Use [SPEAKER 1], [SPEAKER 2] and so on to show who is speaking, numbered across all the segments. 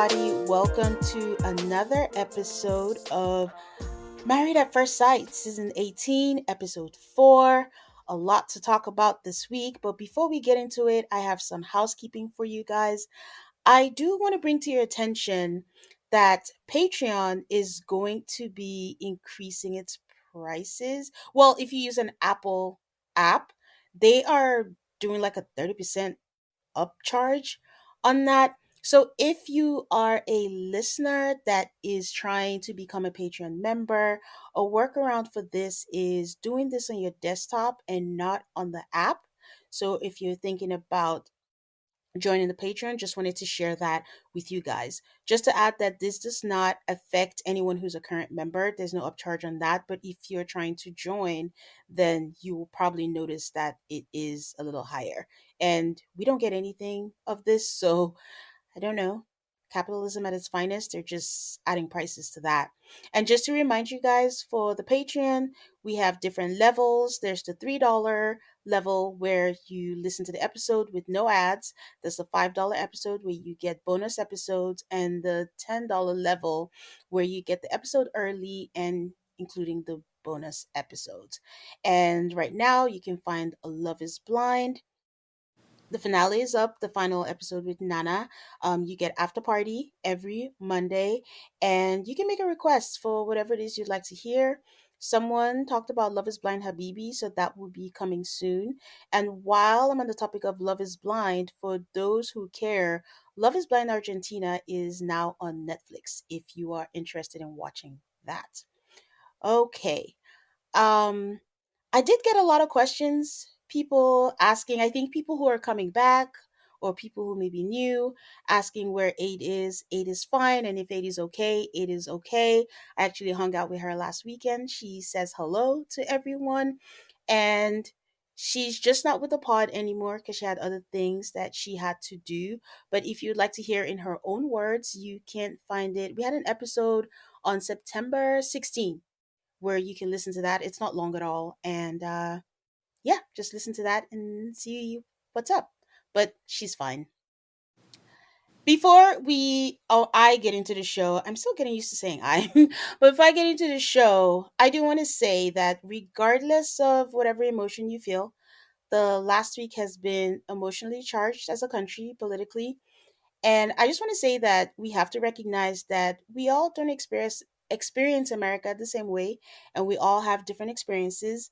[SPEAKER 1] everybody. Welcome to another episode of Married at First Sight, Season 18, Episode 4. A lot to talk about this week, but before we get into it, I have some housekeeping for you guys. I do want to bring to your attention that Patreon is going to be increasing its prices. Well, if you use an Apple app, they are doing like a 30% upcharge on that. So if you are a listener that is trying to become a Patreon member, a workaround for this is doing this on your desktop and not on the app. So if you're thinking about joining the Patreon, just wanted to share that with you guys. Just to add that this does not affect anyone who's a current member. There's no upcharge on that. But if you're trying to join, then you will probably notice that it is a little higher. And we don't get anything of this. So I don't know. Capitalism at its finest, they're just adding prices to that. And just to remind you guys, for the Patreon, we have different levels. There's the $3 level where you listen to the episode with no ads. There's the $5 episode where you get bonus episodes, and the $10 level where you get the episode early and including the bonus episodes. And right now, you can find A Love is Blind. The finale is up, the final episode with Nana. You get after party every Monday, and you can make a request for whatever it is you'd like to hear. Someone talked about Love is Blind Habibi, so that will be coming soon. And while I'm on the topic of Love is Blind, for those who care, Love is Blind Argentina is now on Netflix if you are interested in watching that. Okay. Um, I did get a lot of questions, people asking, I think people who are coming back or people who may be new, asking where 8 is. 8 is fine, and if 8 is okay, 8 is okay. I actually hung out with her last weekend. She says hello to everyone, and she's just not with the pod anymore because she had other things that she had to do. But if you'd like to hear in her own words, you can find it. We had an episode on September 16th where you can listen to that. It's not long at all. And yeah, just listen to that and see what's up. But she's fine. Before I get into the show, I'm still getting used to saying I, but if I get into the show, I do want to say that regardless of whatever emotion you feel, the last week has been emotionally charged as a country, politically. And I just want to say that we have to recognize that we all don't experience America the same way, and we all have different experiences.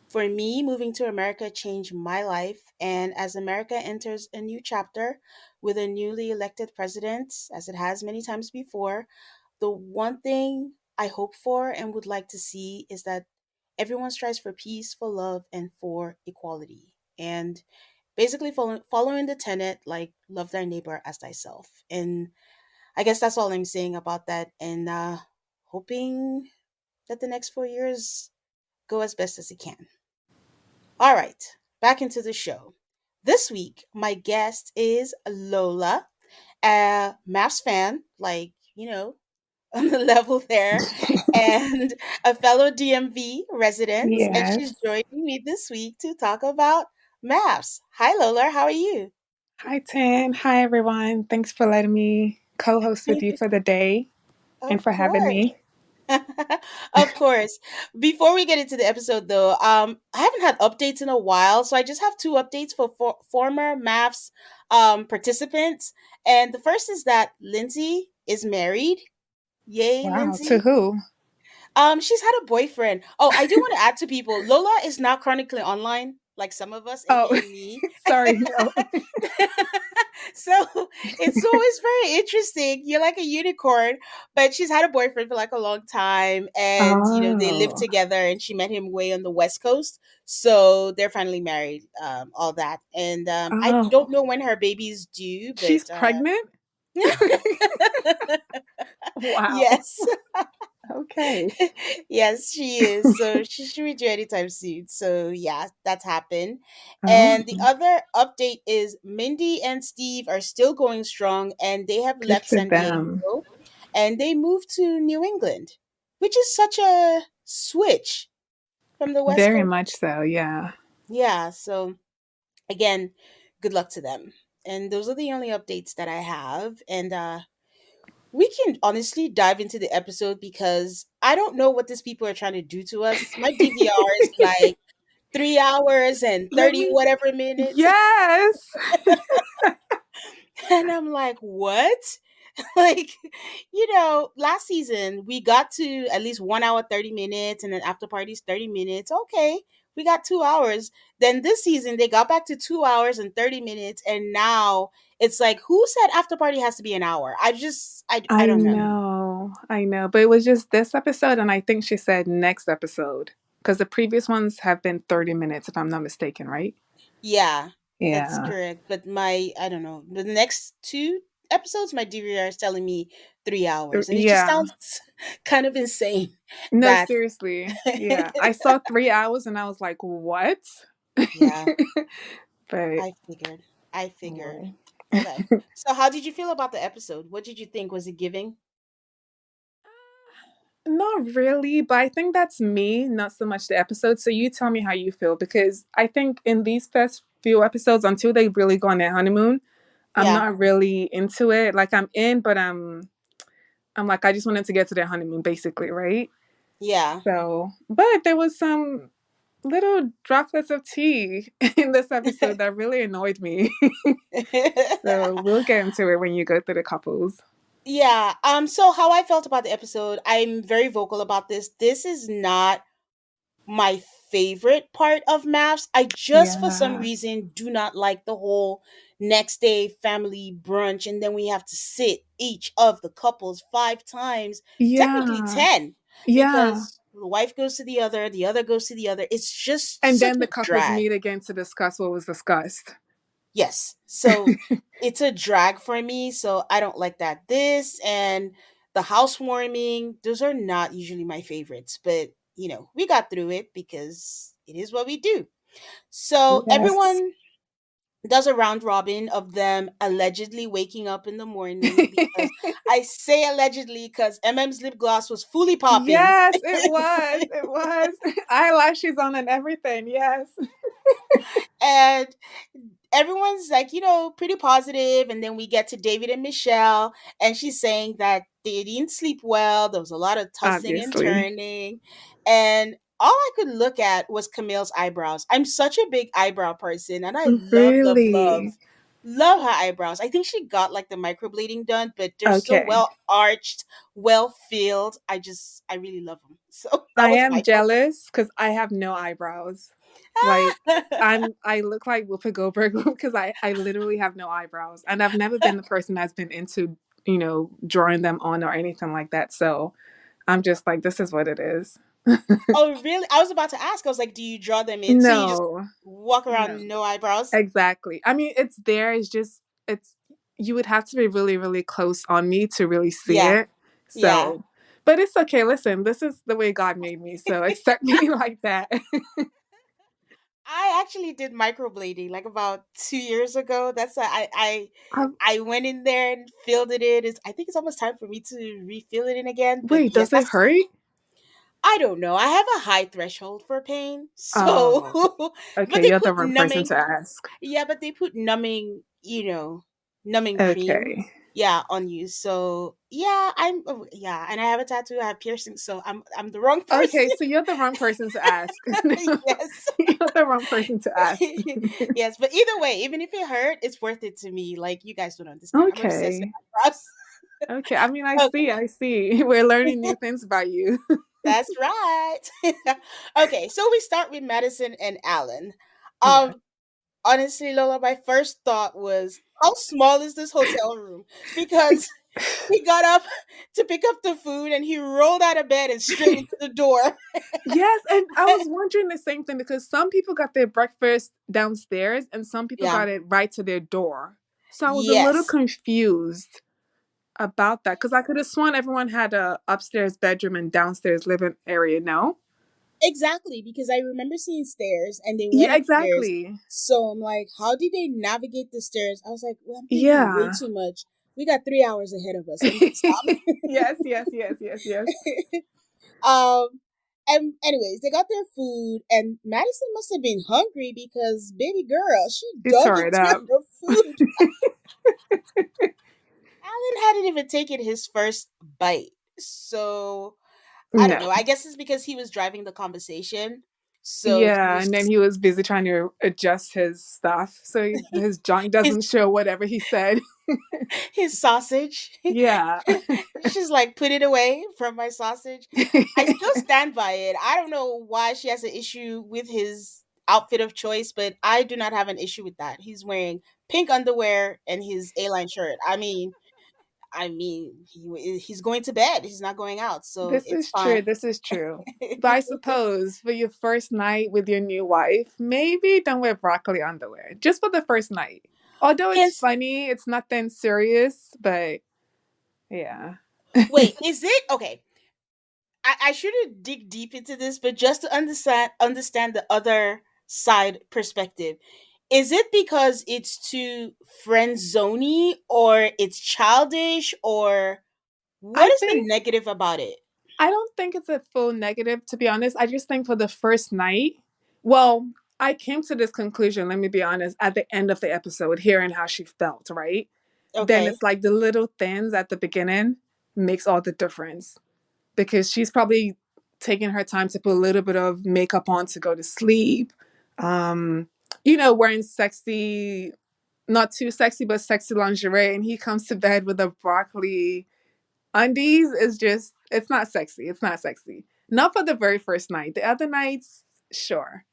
[SPEAKER 1] For me, moving to America changed my life, and as America enters a new chapter with a newly elected president, as it has many times before, the one thing I hope for and would like to see is that everyone strives for peace, for love, and for equality. And basically following the tenet like love thy neighbor as thyself. And I guess that's all I'm saying about that. And hoping that the next 4 years go as best as it can. All right, back into the show. This week, my guest is Lola, a MAFS fan, like, on the level there, and a fellow DMV resident. And she's
[SPEAKER 2] Yes.
[SPEAKER 1] joining me this week to talk about MAFS. Hi, Lola. How are you?
[SPEAKER 2] Hi, Tan. Hi, everyone. Thanks for letting me co host with you for the day and
[SPEAKER 1] Of
[SPEAKER 2] for having
[SPEAKER 1] course.
[SPEAKER 2] me.
[SPEAKER 1] Of course. Before we get into the episode, though, I haven't had updates in a while, so I just have two updates for former MAFS participants. And the first is that Lindsay is married. Yay,
[SPEAKER 2] Wow. To
[SPEAKER 1] Lindsay.
[SPEAKER 2] who?
[SPEAKER 1] She's had a boyfriend. Oh, I do want to add to people, Lola is not chronically online, like some of us,
[SPEAKER 2] Oh,
[SPEAKER 1] aka me.
[SPEAKER 2] sorry. No.
[SPEAKER 1] So it's always very interesting. You're like a unicorn, but she's had a boyfriend for like a long time, and they live
[SPEAKER 2] Oh.
[SPEAKER 1] together. And she met him way on the West Coast, so they're finally married. All that, and I
[SPEAKER 2] Oh.
[SPEAKER 1] don't know when her baby's due, but
[SPEAKER 2] She's pregnant? Wow.
[SPEAKER 1] yes.
[SPEAKER 2] Okay.
[SPEAKER 1] Yes, she is. So she should be due anytime soon. So yeah, that's happened.
[SPEAKER 2] Oh,
[SPEAKER 1] And the other update is Mindy and Steve are still going strong, and they have
[SPEAKER 2] good
[SPEAKER 1] left
[SPEAKER 2] for
[SPEAKER 1] San
[SPEAKER 2] them.
[SPEAKER 1] Diego and they moved to New England, which is such a switch from the West
[SPEAKER 2] Very
[SPEAKER 1] Coast.
[SPEAKER 2] much so. Yeah.
[SPEAKER 1] Yeah, so again, good luck to them. And those are the only updates that I have. And we can honestly dive into the episode because I don't know what these people are trying to do to us. My DVR is like 3 hours and
[SPEAKER 2] Let
[SPEAKER 1] 30
[SPEAKER 2] me.
[SPEAKER 1] whatever minutes.
[SPEAKER 2] Yes.
[SPEAKER 1] And I'm like, what? Like, last season we got to at least 1 hour, 30 minutes, and then after parties, 30 minutes. Okay, we got 2 hours. Then this season they got back to 2 hours and 30 minutes. And now it's like, who said after party has to be an hour? I
[SPEAKER 2] I
[SPEAKER 1] don't know.
[SPEAKER 2] know. I know. But it was just this episode, and I think she said next episode because the previous ones have been 30 minutes, if I'm not mistaken, right?
[SPEAKER 1] Yeah, that's
[SPEAKER 2] Yeah.
[SPEAKER 1] correct. But I don't know, the next two episodes, my DVR is telling me 3 hours, and it just
[SPEAKER 2] Yeah.
[SPEAKER 1] sounds kind of insane
[SPEAKER 2] No,
[SPEAKER 1] that,
[SPEAKER 2] seriously. Yeah. I saw 3 hours and I was like, what?
[SPEAKER 1] yeah,
[SPEAKER 2] But
[SPEAKER 1] I figured. I figured.
[SPEAKER 2] anyway.
[SPEAKER 1] Okay. So how did you feel about the episode? What did you think? Was it giving?
[SPEAKER 2] Not really, but I think that's me, not so much the episode. So you tell me how you feel because I think in these first few episodes, until they really go on their honeymoon, I'm
[SPEAKER 1] Yeah.
[SPEAKER 2] not really into it. Like I'm in, but I'm like I just wanted to get to their honeymoon, basically, right?
[SPEAKER 1] Yeah.
[SPEAKER 2] So, but there was some little droplets of tea in this episode that really annoyed me. So we'll get into it when you go through the couples.
[SPEAKER 1] Yeah. So how I felt about the episode, I'm very vocal about this. This is not my favorite part of MAFS. I just, for some
[SPEAKER 2] Yeah.
[SPEAKER 1] reason, do not like the whole next day family brunch, and then we have to sit each of the couples 5 times, technically
[SPEAKER 2] Yeah.
[SPEAKER 1] 10,
[SPEAKER 2] Yeah.
[SPEAKER 1] because the wife goes to the other goes to the other. It's just
[SPEAKER 2] And
[SPEAKER 1] such
[SPEAKER 2] then the
[SPEAKER 1] a
[SPEAKER 2] couples
[SPEAKER 1] drag.
[SPEAKER 2] meet again to discuss what was discussed.
[SPEAKER 1] Yes. So it's a drag for me. So I don't like that. This and the housewarming, those are not usually my favorites. But, we got through it because it is what we do. So
[SPEAKER 2] Yes.
[SPEAKER 1] everyone does a round robin of them allegedly waking up in the morning, because I say allegedly because MM's lip gloss was fully popping.
[SPEAKER 2] Yes, it was. It was. Eyelashes on and everything. Yes.
[SPEAKER 1] And everyone's like, pretty positive. And then we get to David and Michelle, and she's saying that they didn't sleep well. There was a lot of tossing and
[SPEAKER 2] Obviously.
[SPEAKER 1] turning. And all I could look at was Camille's eyebrows. I'm such a big eyebrow person, and I love, love,
[SPEAKER 2] Really?
[SPEAKER 1] love her eyebrows. I think she got like the microblading done, but they're so
[SPEAKER 2] Okay.
[SPEAKER 1] well arched, well filled. I really love them. So that
[SPEAKER 2] I
[SPEAKER 1] was
[SPEAKER 2] am
[SPEAKER 1] my focus.
[SPEAKER 2] jealous because I have no eyebrows. Like I look like Whoopi Goldberg because I literally have no eyebrows. And I've never been the person that's been into, drawing them on or anything like that. So I'm just like, this is what it is.
[SPEAKER 1] Oh, really? I was about to ask. I was like, do you draw them in? So you just
[SPEAKER 2] No.
[SPEAKER 1] walk around
[SPEAKER 2] No.
[SPEAKER 1] with no eyebrows?
[SPEAKER 2] Exactly. I mean, it's there. It's just it's you would have to be really, really close on me to really see
[SPEAKER 1] Yeah.
[SPEAKER 2] it.
[SPEAKER 1] Yeah.
[SPEAKER 2] So, but it's okay. Listen, this is the way God made me. So accept me like that.
[SPEAKER 1] I actually did microblading like about 2 years ago. That's
[SPEAKER 2] Um,
[SPEAKER 1] I went in there and filled it in. I think it's almost time for me to refill it in again. But
[SPEAKER 2] wait,
[SPEAKER 1] yes,
[SPEAKER 2] does it hurt?
[SPEAKER 1] I don't know. I have a high threshold for pain. So,
[SPEAKER 2] Oh,
[SPEAKER 1] but
[SPEAKER 2] okay.
[SPEAKER 1] they
[SPEAKER 2] You're the
[SPEAKER 1] put
[SPEAKER 2] wrong person
[SPEAKER 1] numbing.
[SPEAKER 2] to ask.
[SPEAKER 1] Yeah, but they put numbing cream,
[SPEAKER 2] Okay.
[SPEAKER 1] yeah, on you. So yeah, yeah, and I have a tattoo. I have piercings, so I'm the wrong
[SPEAKER 2] Okay,
[SPEAKER 1] person.
[SPEAKER 2] so you're the wrong person to ask.
[SPEAKER 1] Yes.
[SPEAKER 2] You're the wrong person to ask.
[SPEAKER 1] Yes, but either way, even if it hurt, it's worth it to me. Like, you guys don't understand. I'm obsessed with
[SPEAKER 2] Okay.
[SPEAKER 1] eyebrows.
[SPEAKER 2] Okay. I mean, I
[SPEAKER 1] Okay,
[SPEAKER 2] see. I see. We're learning new things about you.
[SPEAKER 1] that's right. Okay, so we start with Madison and Alan.
[SPEAKER 2] Yeah.
[SPEAKER 1] Um, Honestly, Lola, my first thought was, how small is this hotel room? Because he got up to pick up the food and he rolled out of bed and straight into the door.
[SPEAKER 2] Yes, and I was wondering the same thing because some people got their breakfast downstairs and some people
[SPEAKER 1] Yeah.
[SPEAKER 2] got it right to their door. So I was a little
[SPEAKER 1] Yes.
[SPEAKER 2] confused about that because I could have sworn everyone had a upstairs bedroom and downstairs living area. No?
[SPEAKER 1] Exactly, because I remember seeing stairs and they went
[SPEAKER 2] Yeah,
[SPEAKER 1] upstairs.
[SPEAKER 2] exactly.
[SPEAKER 1] So I'm like, how did they navigate the stairs? I was like, well, I'm thinking way
[SPEAKER 2] Yeah.
[SPEAKER 1] too much. We got 3 hours ahead of us. Let me stop.
[SPEAKER 2] Yes, yes, yes, yes, yes.
[SPEAKER 1] um, and anyways, they got their food, and Madison must have been hungry because baby girl, she
[SPEAKER 2] She
[SPEAKER 1] dug
[SPEAKER 2] tore it
[SPEAKER 1] into
[SPEAKER 2] up.
[SPEAKER 1] her food. Alan hadn't even taken his first bite. So I don't
[SPEAKER 2] No.
[SPEAKER 1] know. I guess it's because he was driving the conversation. So he
[SPEAKER 2] Yeah,
[SPEAKER 1] was
[SPEAKER 2] and then he was busy trying to adjust his stuff so his junk
[SPEAKER 1] his
[SPEAKER 2] doesn't show whatever he said.
[SPEAKER 1] his sausage.
[SPEAKER 2] Yeah.
[SPEAKER 1] She's like, put it away from my sausage. I still stand by it. I don't know why she has an issue with his outfit of choice, but I do not have an issue with that. He's wearing pink underwear and his A-line shirt. He's going to bed. He's not going out, so
[SPEAKER 2] This
[SPEAKER 1] it's
[SPEAKER 2] is true.
[SPEAKER 1] fine.
[SPEAKER 2] This is true. But I suppose for your first night with your new wife, maybe don't wear broccoli underwear just for the first night. Although it's
[SPEAKER 1] Hence,
[SPEAKER 2] funny, it's nothing serious, but yeah.
[SPEAKER 1] wait, is it okay? I shouldn't dig deep into this, but just to understand the other side perspective. Is it because it's too friend zoney or it's childish or
[SPEAKER 2] I
[SPEAKER 1] what is the
[SPEAKER 2] think
[SPEAKER 1] negative about it?
[SPEAKER 2] I don't think it's a full negative, to be honest. I just think for the first night, well, I came to this conclusion, let me be honest, at the end of the episode, hearing how she felt, right? Then
[SPEAKER 1] Okay.
[SPEAKER 2] it's like the little things at the beginning makes all the difference because she's probably taking her time to put a little bit of makeup on to go to sleep. Um, wearing sexy, not too sexy, but sexy lingerie, and he comes to bed with a broccoli undies is just it's not sexy. It's not sexy. Not for the very first night. The other nights, sure.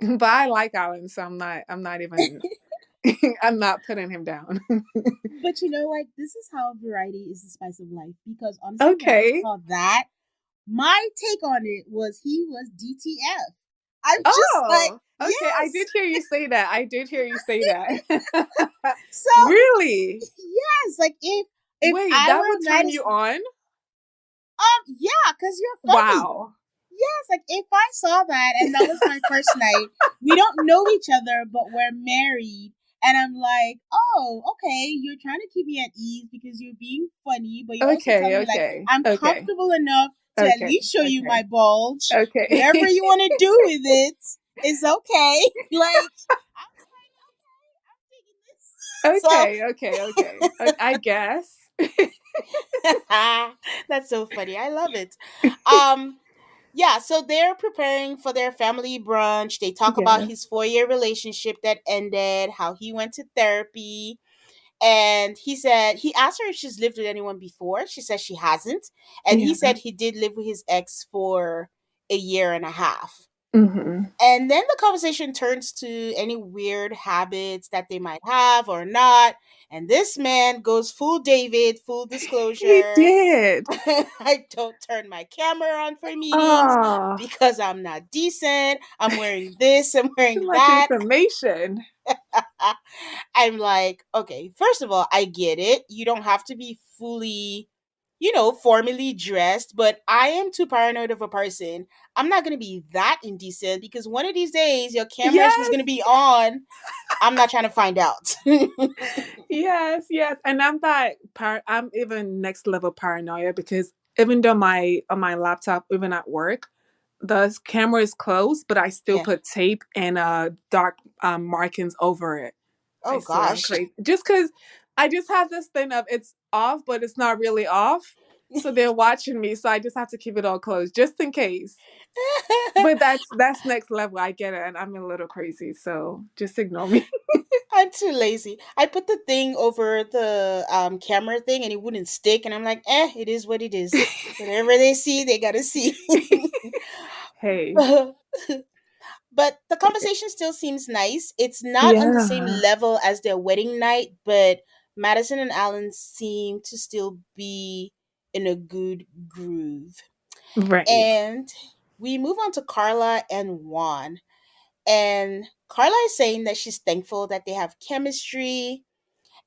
[SPEAKER 2] But I like Alan, so I'm not even I'm not putting him down.
[SPEAKER 1] But you know, like, this is how variety is the spice of life. Because honestly, when I
[SPEAKER 2] Okay.
[SPEAKER 1] saw that, my take on it was he was DTF. I'm just like,
[SPEAKER 2] Oh, okay. I
[SPEAKER 1] yes.
[SPEAKER 2] did hear you say that. I did hear you say that.
[SPEAKER 1] So
[SPEAKER 2] Really?
[SPEAKER 1] yes, like if
[SPEAKER 2] Wait,
[SPEAKER 1] I
[SPEAKER 2] that
[SPEAKER 1] were
[SPEAKER 2] would turn you
[SPEAKER 1] Madison,
[SPEAKER 2] on?
[SPEAKER 1] yeah, because you're funny.
[SPEAKER 2] Wow.
[SPEAKER 1] Yes, like if I saw that and that was my first night, we don't know each other, but we're married. And I'm like, oh, okay, you're trying to keep me at ease because you're being funny, but you're also
[SPEAKER 2] Okay,
[SPEAKER 1] telling me, like,
[SPEAKER 2] okay,
[SPEAKER 1] I'm
[SPEAKER 2] okay,
[SPEAKER 1] comfortable enough to at
[SPEAKER 2] okay,
[SPEAKER 1] least show you
[SPEAKER 2] okay,
[SPEAKER 1] my bulge.
[SPEAKER 2] okay.
[SPEAKER 1] Whatever you want to do with it is okay. Like, I was like, okay, I'm taking this. So
[SPEAKER 2] Okay, okay, okay. I guess.
[SPEAKER 1] that's so funny. I love it. Um, yeah, so they're preparing for their family brunch. They talk about
[SPEAKER 2] Yeah.
[SPEAKER 1] his 4-year relationship that ended, how he went to therapy. And he asked her if she's lived with anyone before. She said she hasn't. And he
[SPEAKER 2] Yeah.
[SPEAKER 1] said he did live with his ex for a year and a half.
[SPEAKER 2] Hmm.
[SPEAKER 1] And then the conversation turns to any weird habits that they might have or not. And this man goes full David, full
[SPEAKER 2] He
[SPEAKER 1] disclosure.
[SPEAKER 2] did.
[SPEAKER 1] I don't turn my camera on for meetings
[SPEAKER 2] Oh,
[SPEAKER 1] because I'm not decent. I'm wearing this, I'm
[SPEAKER 2] too
[SPEAKER 1] wearing
[SPEAKER 2] much
[SPEAKER 1] that.
[SPEAKER 2] information.
[SPEAKER 1] I'm like, okay, first of all, I get it. You don't have to be fully, formally dressed, but I am too paranoid of a person. I'm not going to be that indecent because one of these days your camera is just going to
[SPEAKER 2] Yes,
[SPEAKER 1] be on. I'm not trying to find out.
[SPEAKER 2] yes, yes. And I'm even next level paranoia because even though my on my laptop, even at work, the camera is closed, but I still
[SPEAKER 1] Yeah.
[SPEAKER 2] put tape and dark markings over it. I
[SPEAKER 1] Oh
[SPEAKER 2] swear I'm
[SPEAKER 1] gosh.
[SPEAKER 2] crazy. Just because I just have this thing of it's off, but it's not really off. So they're watching me, so I just have to keep it all closed just in case. But that's next level. I get it, and I'm a little crazy, so just ignore me.
[SPEAKER 1] I'm too lazy. I put the thing over the camera thing and it wouldn't stick. And I'm like, it is what it is. Whatever they see, they got to see.
[SPEAKER 2] Hey,
[SPEAKER 1] But the conversation still seems nice. It's not on the same
[SPEAKER 2] yeah,
[SPEAKER 1] level as their wedding night, but Madison and Alan seem to still be in a good groove.
[SPEAKER 2] right.
[SPEAKER 1] And we move on to Carla and Juan. And Carla is saying that she's thankful that they have chemistry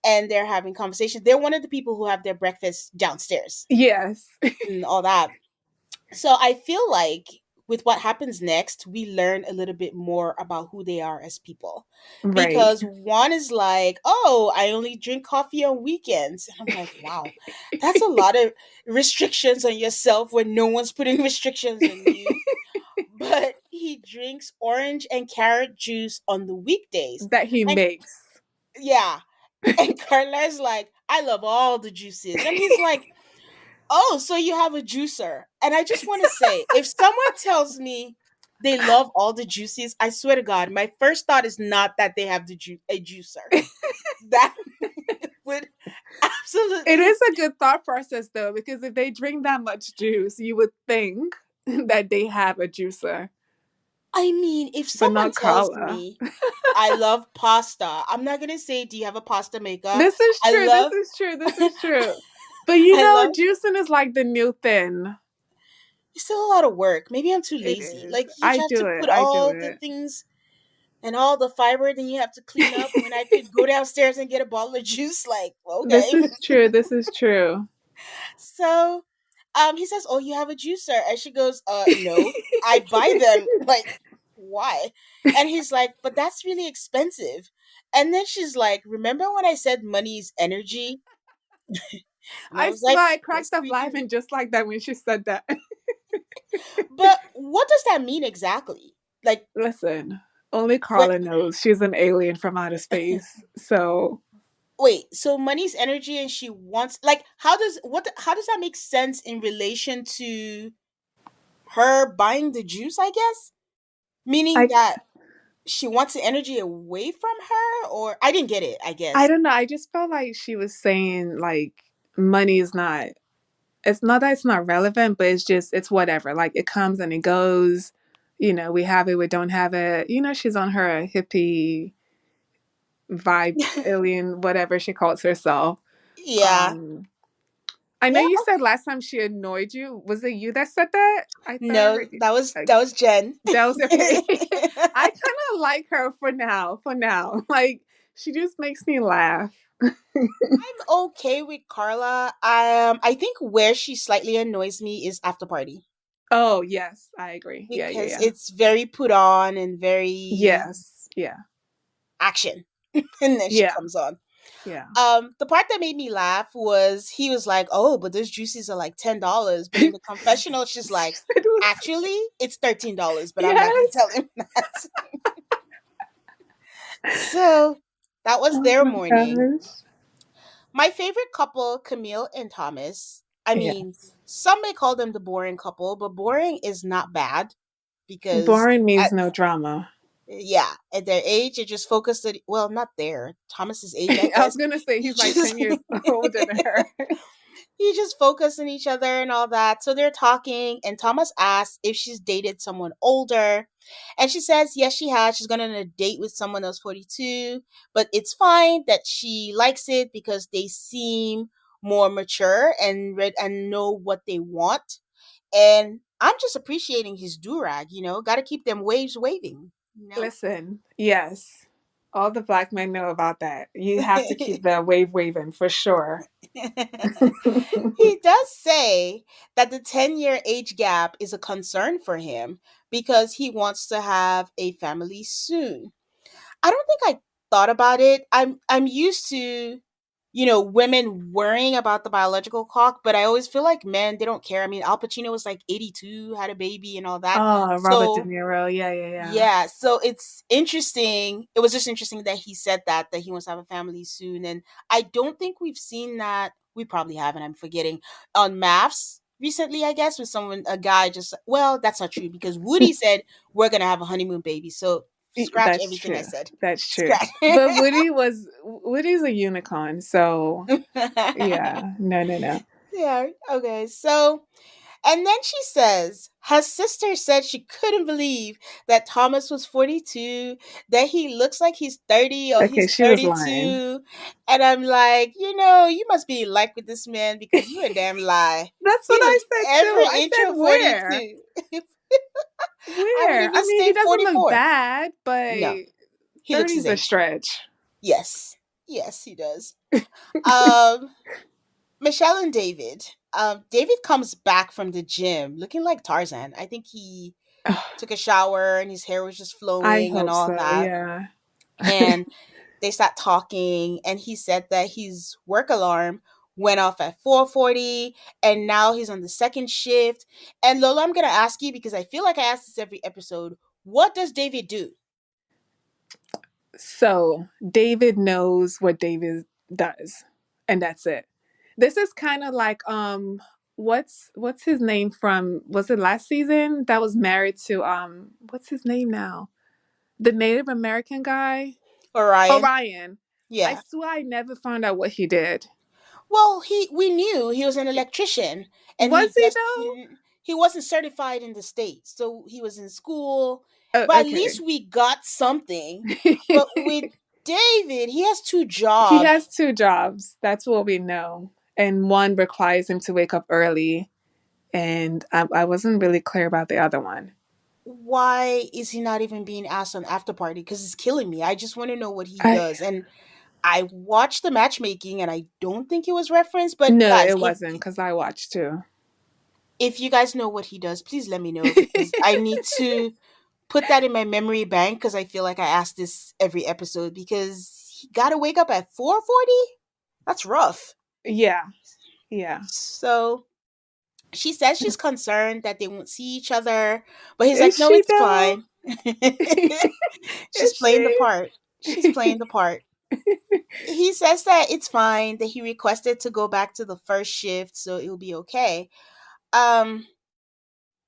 [SPEAKER 1] and they're having conversations. They're one of the people who have their breakfast downstairs
[SPEAKER 2] Yes,
[SPEAKER 1] and all that. So I feel like with what happens next, we learn a little bit more about who they are as people.
[SPEAKER 2] right.
[SPEAKER 1] Because one is like, oh, I only drink coffee on weekends. And I'm like, wow, that's a lot of restrictions on yourself when no one's putting restrictions on you. But he drinks orange and carrot juice on the weekdays.
[SPEAKER 2] That he
[SPEAKER 1] And
[SPEAKER 2] makes.
[SPEAKER 1] yeah, and Carla's like, I love all the juices. And he's like, oh, so you have a juicer. And I just want to say, if someone tells me they love all the juices, I swear to God, my first thought is not that they have a juicer. That would
[SPEAKER 2] It
[SPEAKER 1] absolutely.
[SPEAKER 2] is a good thought process though, because if they drink that much juice, you would think that they have a juicer,
[SPEAKER 1] I mean, if
[SPEAKER 2] but
[SPEAKER 1] someone
[SPEAKER 2] not
[SPEAKER 1] tells
[SPEAKER 2] Carla.
[SPEAKER 1] me I love pasta, I'm not gonna say, "Do you have a pasta maker?"
[SPEAKER 2] This is
[SPEAKER 1] I
[SPEAKER 2] true. This
[SPEAKER 1] love,
[SPEAKER 2] is true. This is true. But you
[SPEAKER 1] I
[SPEAKER 2] know,
[SPEAKER 1] love.
[SPEAKER 2] juicing is like the new thin.
[SPEAKER 1] It's still a lot of work. Maybe I'm too
[SPEAKER 2] It
[SPEAKER 1] lazy.
[SPEAKER 2] is.
[SPEAKER 1] Like you have to put
[SPEAKER 2] I do
[SPEAKER 1] all the
[SPEAKER 2] it.
[SPEAKER 1] things and all the fiber, then you have to clean up. When I could go downstairs and get a bottle of juice, like
[SPEAKER 2] This
[SPEAKER 1] okay.
[SPEAKER 2] is true. This is true.
[SPEAKER 1] So, he says, "Oh, you have a juicer," and she goes, no, I buy them." Like, why? And he's like, "But that's really expensive." And then she's like, "Remember when I said money is energy?" And I
[SPEAKER 2] I
[SPEAKER 1] was like,
[SPEAKER 2] swear I cracked
[SPEAKER 1] "Yes,
[SPEAKER 2] up
[SPEAKER 1] we do."
[SPEAKER 2] laughing just like that when she said that.
[SPEAKER 1] But what does that mean exactly? Like,
[SPEAKER 2] Listen, only
[SPEAKER 1] what?
[SPEAKER 2] Carla knows she's an alien from outer space. So
[SPEAKER 1] Wait, so money's energy, and she wants, like, how does that make sense in relation to her buying the juice? I guess meaning
[SPEAKER 2] I
[SPEAKER 1] that she wants the energy away from her, or I didn't get it, I
[SPEAKER 2] I
[SPEAKER 1] guess.
[SPEAKER 2] don't know. I just felt like she was saying like money is not, it's not that it's not relevant, but it's just it's whatever. Like it comes and it goes. You know, we have it, we don't have it. You know, she's on her hippie vibe alien, whatever she calls herself.
[SPEAKER 1] Yeah.
[SPEAKER 2] Um I know
[SPEAKER 1] Yeah.
[SPEAKER 2] you said last time she annoyed you. Was it you that said that? I thought I
[SPEAKER 1] No,
[SPEAKER 2] heard you.
[SPEAKER 1] that was Jen.
[SPEAKER 2] That was okay. I kind of like her for now. For now, like she just makes me laugh.
[SPEAKER 1] I'm okay with Carla. I think where she slightly annoys me is after party,
[SPEAKER 2] Oh yes, I agree. Yeah, yeah,
[SPEAKER 1] because
[SPEAKER 2] yeah.
[SPEAKER 1] it's very put on and very
[SPEAKER 2] Yes, yeah,
[SPEAKER 1] action, and then she
[SPEAKER 2] yeah,
[SPEAKER 1] comes on.
[SPEAKER 2] yeah.
[SPEAKER 1] The part that made me laugh was he was like, "Oh, but those juices are like $10," but in the confessional, she's like,
[SPEAKER 2] It was
[SPEAKER 1] "Actually, it's $13," but I'm not gonna tell
[SPEAKER 2] yes.
[SPEAKER 1] him that. So that was
[SPEAKER 2] Oh
[SPEAKER 1] their
[SPEAKER 2] my
[SPEAKER 1] morning.
[SPEAKER 2] gosh.
[SPEAKER 1] My favorite couple, Camille and Thomas. I mean,
[SPEAKER 2] Yes.
[SPEAKER 1] some may call them the boring couple, but boring is not bad because
[SPEAKER 2] Boring means
[SPEAKER 1] at
[SPEAKER 2] no drama.
[SPEAKER 1] yeah, at their age, it just focused at, well, not there. Thomas's age, I
[SPEAKER 2] I was
[SPEAKER 1] guess.
[SPEAKER 2] gonna say
[SPEAKER 1] He
[SPEAKER 2] he's like
[SPEAKER 1] just
[SPEAKER 2] 10 years older than her.
[SPEAKER 1] he just focused on each other and all that. So they're talking, and Thomas asks if she's dated someone older. And she says, yes, she has. She's going on a date with someone else 42, but it's fine that she likes it because they seem more mature and and know what they want. And I'm just appreciating his do rag, got to keep them waves waving.
[SPEAKER 2] Listen, yes. All the black men know about that. You have to keep that wave waving for sure.
[SPEAKER 1] He does say that the 10-year age gap is a concern for him because he wants to have a family soon. I don't think I thought about it. I'm used to, women worrying about the biological clock, but I always feel like men, they don't care. I mean, Al Pacino was like 82, had a baby and all that.
[SPEAKER 2] Oh, Robert De
[SPEAKER 1] So
[SPEAKER 2] Niro. Yeah, yeah, yeah.
[SPEAKER 1] yeah, so it's interesting. It was just interesting that he said that he wants to have a family soon, and I don't think we've seen that. We probably haven't. I'm forgetting on MAFS recently. I guess with someone, a guy just, well, that's not true because Woody said we're gonna have a honeymoon baby. So scratch
[SPEAKER 2] That's
[SPEAKER 1] everything I
[SPEAKER 2] true.
[SPEAKER 1] said.
[SPEAKER 2] That's true.
[SPEAKER 1] Scratch.
[SPEAKER 2] But Woody's a unicorn, so yeah. No, no, no.
[SPEAKER 1] Yeah. Okay. So and then she says, her sister said she couldn't believe that Thomas was 42, that he looks like he's 30 or
[SPEAKER 2] Okay,
[SPEAKER 1] he's
[SPEAKER 2] she was lying.
[SPEAKER 1] 32. And I'm like, you must be in like with this man because you a damn lie.
[SPEAKER 2] That's
[SPEAKER 1] He
[SPEAKER 2] what I
[SPEAKER 1] looks
[SPEAKER 2] said too.
[SPEAKER 1] every
[SPEAKER 2] I
[SPEAKER 1] inch
[SPEAKER 2] said
[SPEAKER 1] of
[SPEAKER 2] where?
[SPEAKER 1] 42. I would
[SPEAKER 2] Where? I
[SPEAKER 1] even
[SPEAKER 2] mean, he
[SPEAKER 1] say
[SPEAKER 2] doesn't look
[SPEAKER 1] 44.
[SPEAKER 2] bad, but
[SPEAKER 1] No, he looks
[SPEAKER 2] 30
[SPEAKER 1] his
[SPEAKER 2] is a
[SPEAKER 1] age.
[SPEAKER 2] stretch.
[SPEAKER 1] Yes. Yes, he does. Um, Michelle and David. David comes back from the gym looking like Tarzan. I think he took a shower and his hair was just
[SPEAKER 2] I
[SPEAKER 1] flowing and
[SPEAKER 2] hope
[SPEAKER 1] all
[SPEAKER 2] so,
[SPEAKER 1] that.
[SPEAKER 2] yeah.
[SPEAKER 1] And they start talking, and he said that his work alarm went off at 4:40, and now he's on the second shift. And Lola, I'm going to ask you because I feel like I ask this every episode. What does David do?
[SPEAKER 2] So, David knows what David does. and that's it. This is kind of like what's his name from, was it last season, that was married to what's his name now? The Native American guy?
[SPEAKER 1] Orion.
[SPEAKER 2] Orion. I
[SPEAKER 1] Yeah.
[SPEAKER 2] swear I never found out what he did.
[SPEAKER 1] Well, we knew he was an electrician, and
[SPEAKER 2] Was
[SPEAKER 1] he
[SPEAKER 2] he
[SPEAKER 1] just
[SPEAKER 2] though?
[SPEAKER 1] he wasn't certified in the state, so he was in school.
[SPEAKER 2] Oh,
[SPEAKER 1] But at
[SPEAKER 2] okay.
[SPEAKER 1] least we got something. But with David, he has two
[SPEAKER 2] He
[SPEAKER 1] jobs.
[SPEAKER 2] has two jobs. That's what we know. And one requires him to wake up early. And I wasn't really clear about the other one.
[SPEAKER 1] Why is he not even being asked on after party? Because it's killing me. I just want to know what he
[SPEAKER 2] I
[SPEAKER 1] does. And I watched the matchmaking, and I don't think it was referenced. But
[SPEAKER 2] No,
[SPEAKER 1] guys,
[SPEAKER 2] it wasn't because I watched too.
[SPEAKER 1] if you guys know what he does, please let me know, because I need to put that in my memory bank, because I feel like I ask this every episode, because he got to wake up at 4:40. That's rough.
[SPEAKER 2] Yeah, yeah.
[SPEAKER 1] So she says she's concerned that they won't see each other, but he's
[SPEAKER 2] Is
[SPEAKER 1] like, "No,
[SPEAKER 2] she
[SPEAKER 1] it's
[SPEAKER 2] though?
[SPEAKER 1] fine." She's
[SPEAKER 2] Is
[SPEAKER 1] playing the
[SPEAKER 2] she?
[SPEAKER 1] part. She's playing the part. He says that it's fine, that he requested to go back to the first shift, so it'll be okay. Um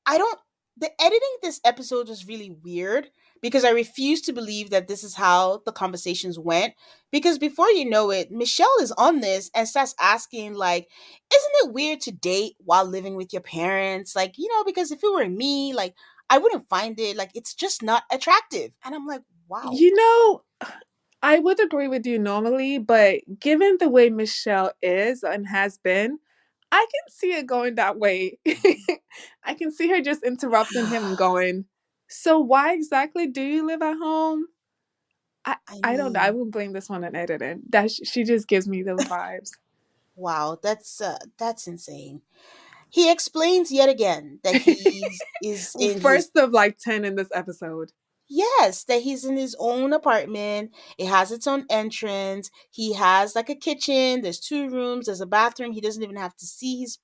[SPEAKER 1] I don't the editing this episode was really weird, because I refuse to believe that this is how the conversations went, because before you know it, Michelle is on this and starts asking, like, isn't it weird to date while living with your parents? Like, because if it were me, like, I wouldn't find it, like, it's just not attractive. And I'm like, wow.
[SPEAKER 2] You know, I would agree with you normally, but given the way Michelle is and has been, I can see it going that way. I can see her just interrupting him and going, "So why exactly do you live at home?" I
[SPEAKER 1] I
[SPEAKER 2] I don't know. I
[SPEAKER 1] mean,
[SPEAKER 2] wouldn't blame this one on editing. That she just gives me those vibes.
[SPEAKER 1] wow, that's insane. He explains yet again that he is in his
[SPEAKER 2] First of like 10 in this episode.
[SPEAKER 1] Yes, that he's in his own apartment. It has its own entrance. He has like a kitchen. There's two rooms. There's a bathroom. He doesn't even have to see his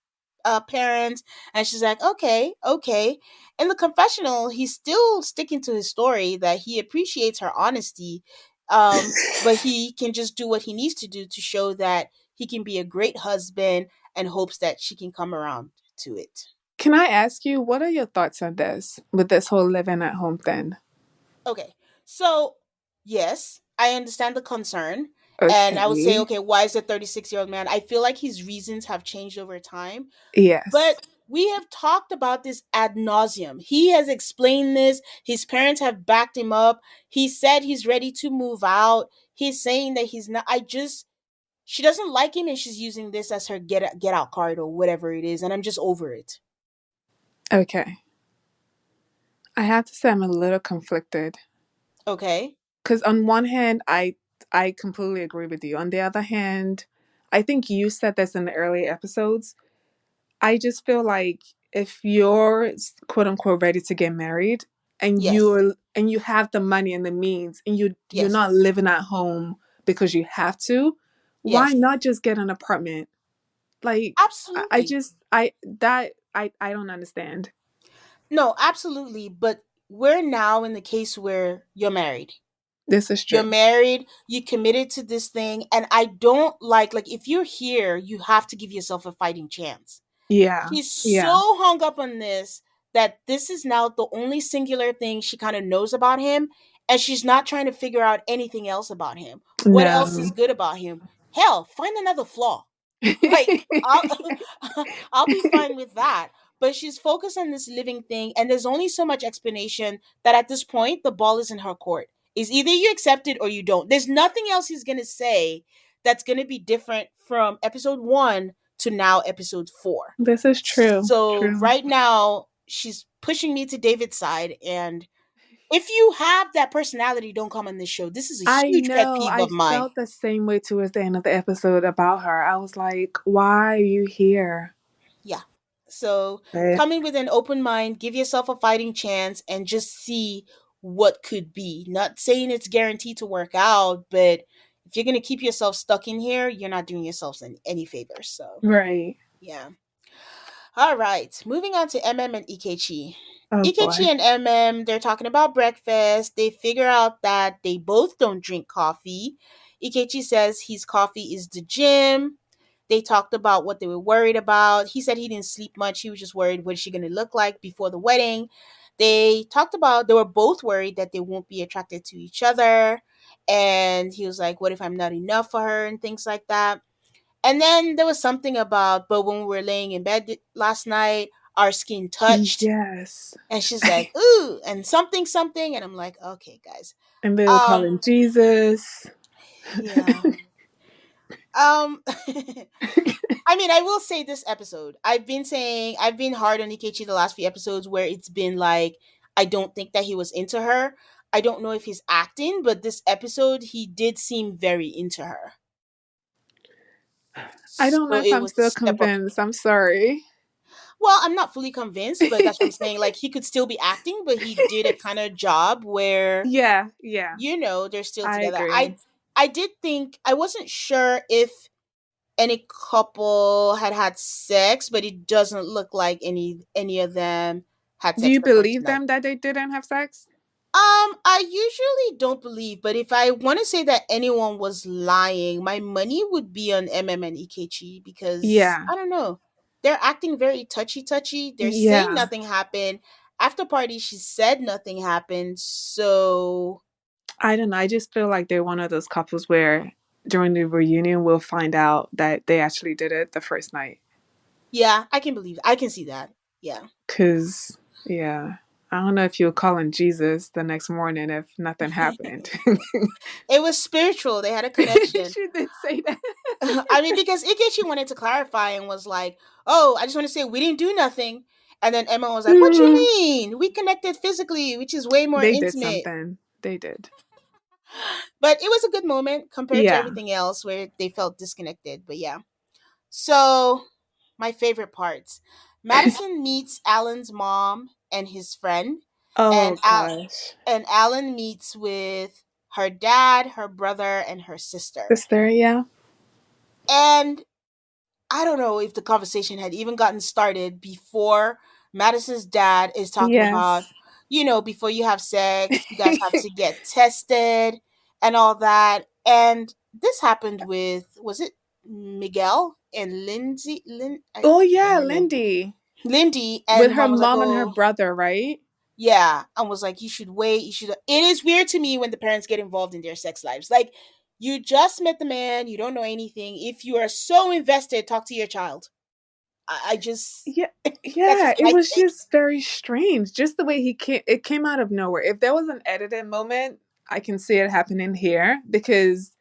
[SPEAKER 1] parents. And she's like, okay, okay. In the confessional, he's still sticking to his story that he appreciates her honesty, but he can just do what he needs to do to show that he can be a great husband, and hopes that she can come around to it.
[SPEAKER 2] Can I ask you, what are your thoughts on this with this whole living at home thing?
[SPEAKER 1] Okay. So, yes, I understand the concern. And I would say,
[SPEAKER 2] Okay.
[SPEAKER 1] okay, why is a 36-year-old man? I feel like his reasons have changed over time.
[SPEAKER 2] Yes.
[SPEAKER 1] But we have talked about this ad nauseum. He has explained this. His parents have backed him up. He said he's ready to move out. He's saying that he's not. She doesn't like him, and she's using this as her get out card or whatever it is. And I'm just over it.
[SPEAKER 2] Okay. I have to say I'm a little conflicted
[SPEAKER 1] Okay.
[SPEAKER 2] because on one hand, I completely agree with you. On the other hand, I think you said this in the early episodes. I just feel like if you're quote unquote ready to get married and
[SPEAKER 1] Yes.
[SPEAKER 2] you have the money and the means and you're
[SPEAKER 1] Yes.
[SPEAKER 2] not living at home because you have to, why
[SPEAKER 1] Yes.
[SPEAKER 2] not just get an apartment? Like I
[SPEAKER 1] Absolutely.
[SPEAKER 2] just I don't understand.
[SPEAKER 1] No, absolutely. But we're now in the case where you're married.
[SPEAKER 2] This is
[SPEAKER 1] You're
[SPEAKER 2] true.
[SPEAKER 1] married, you committed to this thing, and I don't like if you're here, you have to give yourself a fighting chance.
[SPEAKER 2] Yeah.
[SPEAKER 1] She's so
[SPEAKER 2] Yeah.
[SPEAKER 1] hung up on this, that this is now the only singular thing she kind of knows about him, and she's not trying to figure out anything else about him. What else is
[SPEAKER 2] No.
[SPEAKER 1] good about him? Hell, find another flaw. Like, I'll I'll be fine with that. But she's focused on this living thing, and there's only so much explanation, that at this point the ball is in her court. Is either you accept it or you don't. There's nothing else he's gonna say that's gonna be different from episode 1 to now episode 4.
[SPEAKER 2] This is true.
[SPEAKER 1] So
[SPEAKER 2] True.
[SPEAKER 1] right now she's pushing me to David's side, and if you have that personality, don't come on this show. This is a
[SPEAKER 2] I
[SPEAKER 1] huge pet
[SPEAKER 2] know.
[SPEAKER 1] peeve
[SPEAKER 2] I
[SPEAKER 1] of mine.
[SPEAKER 2] felt the same way towards the end of the episode about her. I was like, why are you here?
[SPEAKER 1] Yeah. So
[SPEAKER 2] But
[SPEAKER 1] come in with an open mind, give yourself a fighting chance, and just see what could be. Not saying it's guaranteed to work out, but if you're going to keep yourself stuck in here, you're not doing yourselves any favors. So,
[SPEAKER 2] right.
[SPEAKER 1] yeah. All right. Moving on to MM and Ikechi.
[SPEAKER 2] Oh
[SPEAKER 1] Ikechi
[SPEAKER 2] boy.
[SPEAKER 1] and MM, they're talking about breakfast. They figure out that they both don't drink coffee. Ikechi says his coffee is the gym. They talked about what they were worried about. He said he didn't sleep much. He was just worried what is she going to look like before the wedding. They talked about they were both worried that they won't be attracted to each other. And he was like, what if I'm not enough for her and things like that. And then there was something about, but when we were laying in bed last night, our skin touched.
[SPEAKER 2] Yes.
[SPEAKER 1] And she's like, ooh, and something, something. And I'm like, okay, guys.
[SPEAKER 2] And they were
[SPEAKER 1] Um,
[SPEAKER 2] calling Jesus.
[SPEAKER 1] yeah. Um, I mean, I will say this episode. I've been hard on Ikechi the last few episodes where it's been like, I don't think that he was into her. I don't know if he's acting, but this episode, he did seem very into her.
[SPEAKER 2] I don't know
[SPEAKER 1] So
[SPEAKER 2] if
[SPEAKER 1] it
[SPEAKER 2] I'm
[SPEAKER 1] was a
[SPEAKER 2] still
[SPEAKER 1] step up.
[SPEAKER 2] convinced. I'm sorry.
[SPEAKER 1] Well, I'm not fully convinced, but that's what I'm saying. Like, he could still be acting, but he did a kind of job where,
[SPEAKER 2] Yeah, yeah.
[SPEAKER 1] they're still
[SPEAKER 2] I
[SPEAKER 1] together.
[SPEAKER 2] agree.
[SPEAKER 1] I did think I wasn't sure if any couple had had sex, but it doesn't look like any of them had
[SPEAKER 2] Do
[SPEAKER 1] sex
[SPEAKER 2] you
[SPEAKER 1] the first
[SPEAKER 2] believe
[SPEAKER 1] night.
[SPEAKER 2] them that they didn't have sex?
[SPEAKER 1] I usually don't believe, but if I want to say that anyone was lying, my money would be on MM and Ikechi because
[SPEAKER 2] Yeah.
[SPEAKER 1] I don't know. They're acting very touchy touchy. They're saying
[SPEAKER 2] Yeah.
[SPEAKER 1] nothing happened. After party, she said nothing happened. So
[SPEAKER 2] I don't know. I just feel like they're one of those couples where during the reunion we'll find out that they actually did it the first night.
[SPEAKER 1] yeah, I can believe. I can see that. Yeah.
[SPEAKER 2] Cause yeah. I don't know if you'll call in Jesus the next morning if nothing happened.
[SPEAKER 1] It was spiritual. They had a connection.
[SPEAKER 2] She did say that.
[SPEAKER 1] I mean, because Ikechi wanted to clarify and was like, "Oh, I just want to say we didn't do nothing." And then Emma was like, "What you
[SPEAKER 2] Mm,
[SPEAKER 1] mean? We connected physically, which is way more
[SPEAKER 2] they did
[SPEAKER 1] intimate."
[SPEAKER 2] something. They did.
[SPEAKER 1] But it was a good moment compared to
[SPEAKER 2] Yeah.
[SPEAKER 1] everything else where they felt disconnected. But yeah. So, my favorite parts. Madison meets Alan's mom and his friend, and
[SPEAKER 2] Oh gosh.
[SPEAKER 1] Alan meets with her dad, her brother, and her sister.
[SPEAKER 2] Sister, yeah.
[SPEAKER 1] And I don't know if the conversation had even gotten started before Madison's dad is talking about,
[SPEAKER 2] Yes.
[SPEAKER 1] before you have sex, you guys have to get tested and all that. And this happened with, was it Miguel and Lindsay? I
[SPEAKER 2] Oh
[SPEAKER 1] forget
[SPEAKER 2] yeah,
[SPEAKER 1] her name.
[SPEAKER 2] Lindy.
[SPEAKER 1] Lindy. And
[SPEAKER 2] With
[SPEAKER 1] the
[SPEAKER 2] her
[SPEAKER 1] mom was like,
[SPEAKER 2] mom and her
[SPEAKER 1] oh,
[SPEAKER 2] brother, right?
[SPEAKER 1] yeah. And was like, you should wait. You should. It is weird to me when the parents get involved in their sex lives. Like, you just met the man, you don't know anything. If you are so invested, talk to your child. I just
[SPEAKER 2] Yeah.
[SPEAKER 1] that's
[SPEAKER 2] Yeah,
[SPEAKER 1] just
[SPEAKER 2] it
[SPEAKER 1] my
[SPEAKER 2] was
[SPEAKER 1] take.
[SPEAKER 2] just very strange. Just the way he came, it came out of nowhere. If there was an edited moment, I can see it happening here because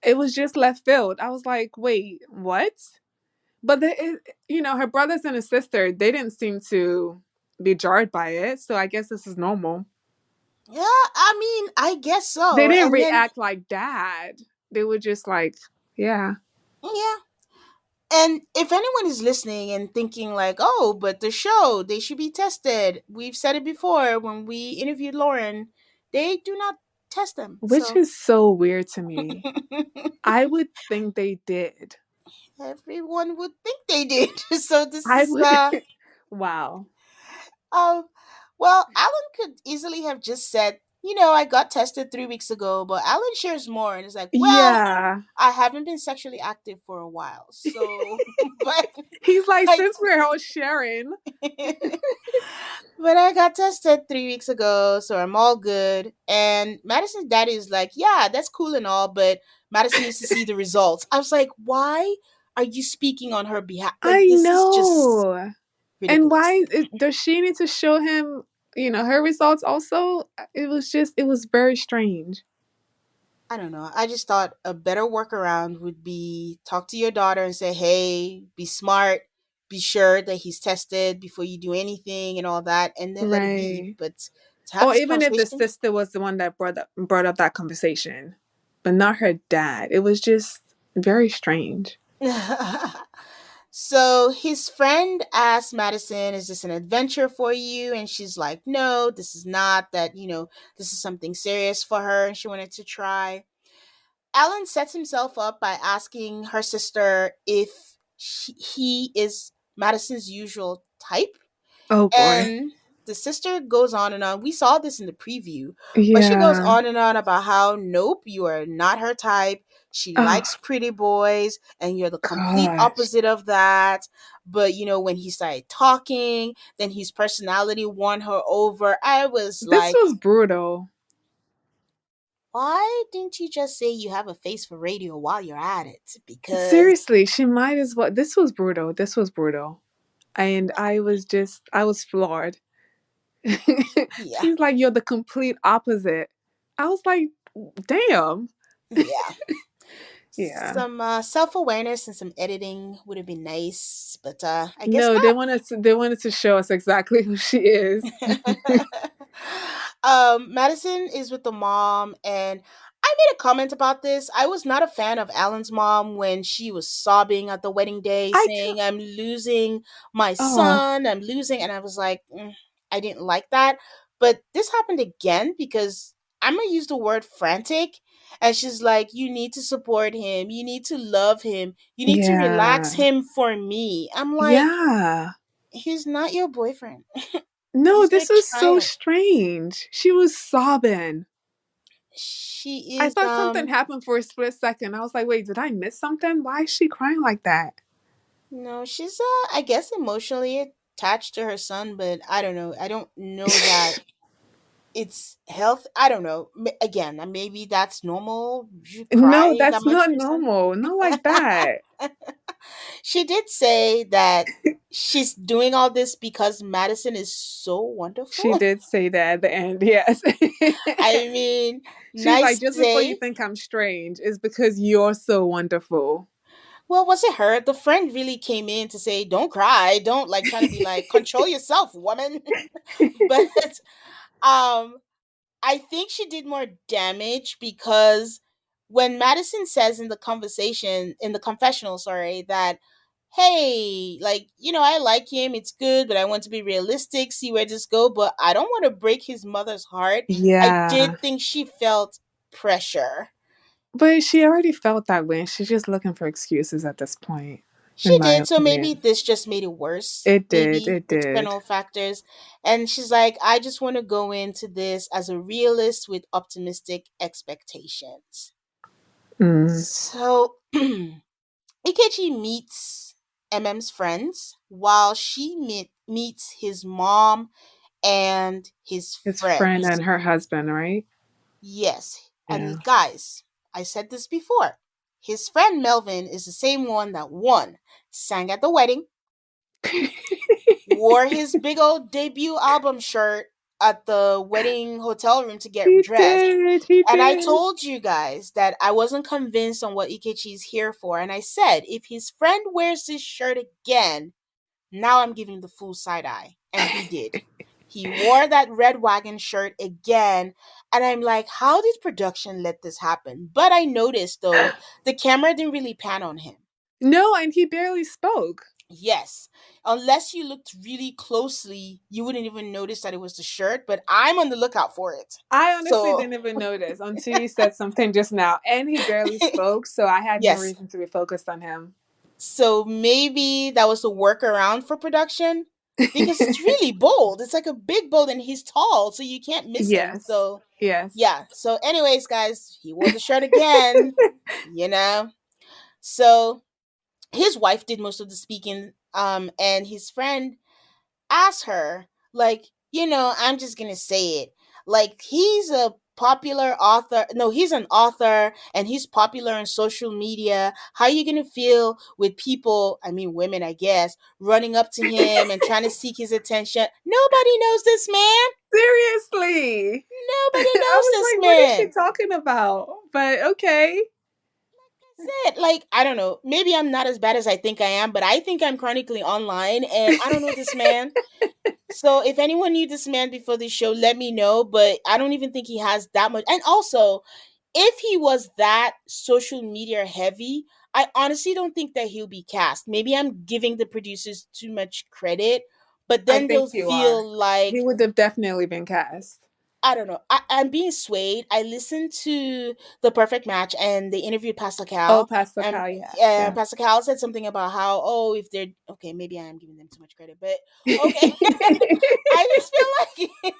[SPEAKER 2] it was just left field. I was like, wait, what? But her brothers and his sister, they didn't seem to be jarred by it. So I guess this is normal.
[SPEAKER 1] Yeah, I mean, I guess
[SPEAKER 2] They
[SPEAKER 1] so.
[SPEAKER 2] didn't
[SPEAKER 1] And then
[SPEAKER 2] react like dad. They were just like, yeah,
[SPEAKER 1] yeah. And if anyone is listening and thinking like, "Oh, but the show, they should be tested." We've said it before when we interviewed Lauren. They do not test them.
[SPEAKER 2] which
[SPEAKER 1] So
[SPEAKER 2] is so weird to me. I would think they did.
[SPEAKER 1] everyone would think they did. So this
[SPEAKER 2] I
[SPEAKER 1] is
[SPEAKER 2] would. Wow.
[SPEAKER 1] um Alan could easily have just said, I got tested 3 weeks ago, but Alan shares more and is like, well,
[SPEAKER 2] Yeah.
[SPEAKER 1] I haven't been sexually active for a while. So, but
[SPEAKER 2] He's like,
[SPEAKER 1] I,
[SPEAKER 2] since we're all sharing,
[SPEAKER 1] but I got tested 3 weeks ago, so I'm all good. And Madison's daddy is like, yeah, that's cool and all, but Madison needs to see the results. I was like, why are you speaking on her behalf? Like,
[SPEAKER 2] I
[SPEAKER 1] this is just
[SPEAKER 2] know. And
[SPEAKER 1] ridiculous.
[SPEAKER 2] why does she need to show him, her results also? It was very strange.
[SPEAKER 1] I don't know. I just thought a better workaround would be talk to your daughter and say, hey, be smart, be sure that he's tested before you do anything and all that, and then let it be.
[SPEAKER 2] Right.
[SPEAKER 1] But to have
[SPEAKER 2] Or
[SPEAKER 1] this
[SPEAKER 2] even if the
[SPEAKER 1] conversation,
[SPEAKER 2] sister was the one that brought up that conversation, but not her dad. It was just very strange.
[SPEAKER 1] so his friend asked Madison, is this an adventure for you? And she's like, no, this is not that, this is something serious for her and she wanted to try. Alan sets himself up by asking her sister if he is Madison's usual type.
[SPEAKER 2] Oh boy.
[SPEAKER 1] And the sister goes on and on. We saw this in the preview, but she goes
[SPEAKER 2] Yeah.
[SPEAKER 1] on and on about how, nope, you are not her type. She likes
[SPEAKER 2] Oh
[SPEAKER 1] pretty boys, and you're the complete
[SPEAKER 2] gosh.
[SPEAKER 1] opposite of that. But when he started talking, then his personality won her over. I was
[SPEAKER 2] This
[SPEAKER 1] like,
[SPEAKER 2] was brutal.
[SPEAKER 1] why didn't you just say you have a face for radio while you're at it? Because,
[SPEAKER 2] Seriously, she might as well. This was brutal. This was brutal. And I was floored.
[SPEAKER 1] yeah,
[SPEAKER 2] She's like, you're the complete opposite. I was like, damn.
[SPEAKER 1] yeah.
[SPEAKER 2] Yeah.
[SPEAKER 1] Some self awareness and some editing would have been nice, but I guess
[SPEAKER 2] No, they wanted to show us exactly who she is.
[SPEAKER 1] not. Madison is with the mom, and I made a comment about this. I was not a fan of Alan's mom when she was sobbing at the wedding day,
[SPEAKER 2] I t-
[SPEAKER 1] saying, "I'm losing my
[SPEAKER 2] oh
[SPEAKER 1] son, I'm losing," and I was like, I didn't like that. But this happened again because I'm gonna use the word frantic. And she's like, you need to support him. You need to love him. You need to relax
[SPEAKER 2] yeah.
[SPEAKER 1] him for me. I'm like,
[SPEAKER 2] Yeah.
[SPEAKER 1] he's not your boyfriend.
[SPEAKER 2] No,
[SPEAKER 1] He's your
[SPEAKER 2] this was so
[SPEAKER 1] child.
[SPEAKER 2] strange. She was sobbing.
[SPEAKER 1] She
[SPEAKER 2] I
[SPEAKER 1] is
[SPEAKER 2] thought something happened for a split second. I was like, wait, did I miss something? Why is she crying like that?
[SPEAKER 1] no, she's I guess emotionally attached to her son, but I don't know. I don't know that it's health. I don't know. Again, maybe that's normal. You
[SPEAKER 2] No,
[SPEAKER 1] cry that
[SPEAKER 2] that's
[SPEAKER 1] much
[SPEAKER 2] not
[SPEAKER 1] for your son.
[SPEAKER 2] normal. Not like that.
[SPEAKER 1] She did say that she's doing all this because Madison is so
[SPEAKER 2] She
[SPEAKER 1] wonderful.
[SPEAKER 2] did say that at the end, yes.
[SPEAKER 1] I mean,
[SPEAKER 2] She's like,
[SPEAKER 1] nice
[SPEAKER 2] just before you
[SPEAKER 1] save.
[SPEAKER 2] think I'm strange, it's because you're so wonderful.
[SPEAKER 1] Well, was it her? The friend really came in to say, "Don't cry, don't," like trying to be like, "Control yourself, woman." But um, I think she did more damage because when Madison says in the conversation, in the confessional, sorry, that, hey, like, I like him, it's good, but I want to be realistic, see where this go, but I don't want to break his mother's heart. I
[SPEAKER 2] Yeah.
[SPEAKER 1] did think she felt pressure.
[SPEAKER 2] But she already felt that way, and she's just looking for excuses at this point, in
[SPEAKER 1] She
[SPEAKER 2] my
[SPEAKER 1] did, so maybe
[SPEAKER 2] opinion.
[SPEAKER 1] this just made it worse.
[SPEAKER 2] It did.
[SPEAKER 1] Maybe
[SPEAKER 2] It did.
[SPEAKER 1] external factors. And she's like, I just want to go into this as a realist with optimistic expectations.
[SPEAKER 2] Mm.
[SPEAKER 1] So Ikechi meets MM's friends while she meets his mom and his
[SPEAKER 2] His friend
[SPEAKER 1] friends.
[SPEAKER 2] and her husband, right?
[SPEAKER 1] Yes.
[SPEAKER 2] Yeah.
[SPEAKER 1] And guys, I said this before. His friend Melvin is the same one that won, sang at the wedding, wore his big old debut album shirt at the wedding hotel room to get
[SPEAKER 2] He
[SPEAKER 1] dressed.
[SPEAKER 2] did. He
[SPEAKER 1] And I
[SPEAKER 2] did.
[SPEAKER 1] told you guys that I wasn't convinced on what Ikechi's here for. And I said, if his friend wears this shirt again, now I'm giving the full side eye. And he did. He wore that red wagon shirt again. And I'm like, how did production let this happen? But I noticed, though, the camera didn't really pan on him.
[SPEAKER 2] No, and he barely spoke.
[SPEAKER 1] Yes. Unless you looked really closely, you wouldn't even notice that it was the shirt, but I'm on the lookout for it.
[SPEAKER 2] I honestly
[SPEAKER 1] So,
[SPEAKER 2] didn't even notice until you said something just now. And he barely spoke, so I had no
[SPEAKER 1] yes.
[SPEAKER 2] reason to be focused on him.
[SPEAKER 1] So maybe that was a workaround for production because it's really bold. It's like a big bold and he's tall, so you can't miss him.
[SPEAKER 2] Yes.
[SPEAKER 1] So,
[SPEAKER 2] Yes.
[SPEAKER 1] yeah. So, anyways, guys, he wore the shirt again, you know? So, his wife did most of the speaking, and his friend ask her, like, I'm just gonna say it. Like, he's a popular author. No, he's an author and he's popular on social media. How are you gonna feel with people, I mean, women, I guess, running up to him and trying to seek his attention? Nobody knows this man.
[SPEAKER 2] Seriously.
[SPEAKER 1] Nobody
[SPEAKER 2] I
[SPEAKER 1] knows
[SPEAKER 2] was
[SPEAKER 1] this
[SPEAKER 2] like, what is she
[SPEAKER 1] man.
[SPEAKER 2] talking about? But okay.
[SPEAKER 1] That's it. Like, I don't know. Maybe I'm not as bad as I think I am, but I think I'm chronically online and I don't know this man. So if anyone knew this man before this show, let me know. But I don't even think he has that much. And also, if he was that social media heavy, I honestly don't think that he'll be cast. Maybe I'm giving the producers too much credit, but
[SPEAKER 2] I
[SPEAKER 1] then
[SPEAKER 2] think
[SPEAKER 1] they'll
[SPEAKER 2] you are.
[SPEAKER 1] feel
[SPEAKER 2] He
[SPEAKER 1] like,
[SPEAKER 2] would have definitely been cast.
[SPEAKER 1] I don't know. I'm being swayed. I listened to The Perfect Match and they interviewed Pastor
[SPEAKER 2] Oh,
[SPEAKER 1] Cal.
[SPEAKER 2] Pastor
[SPEAKER 1] And
[SPEAKER 2] Cal, yes, yeah.
[SPEAKER 1] Pastor Cal said something about how, oh, if they're okay, maybe I am giving them too much credit, but okay. I just feel like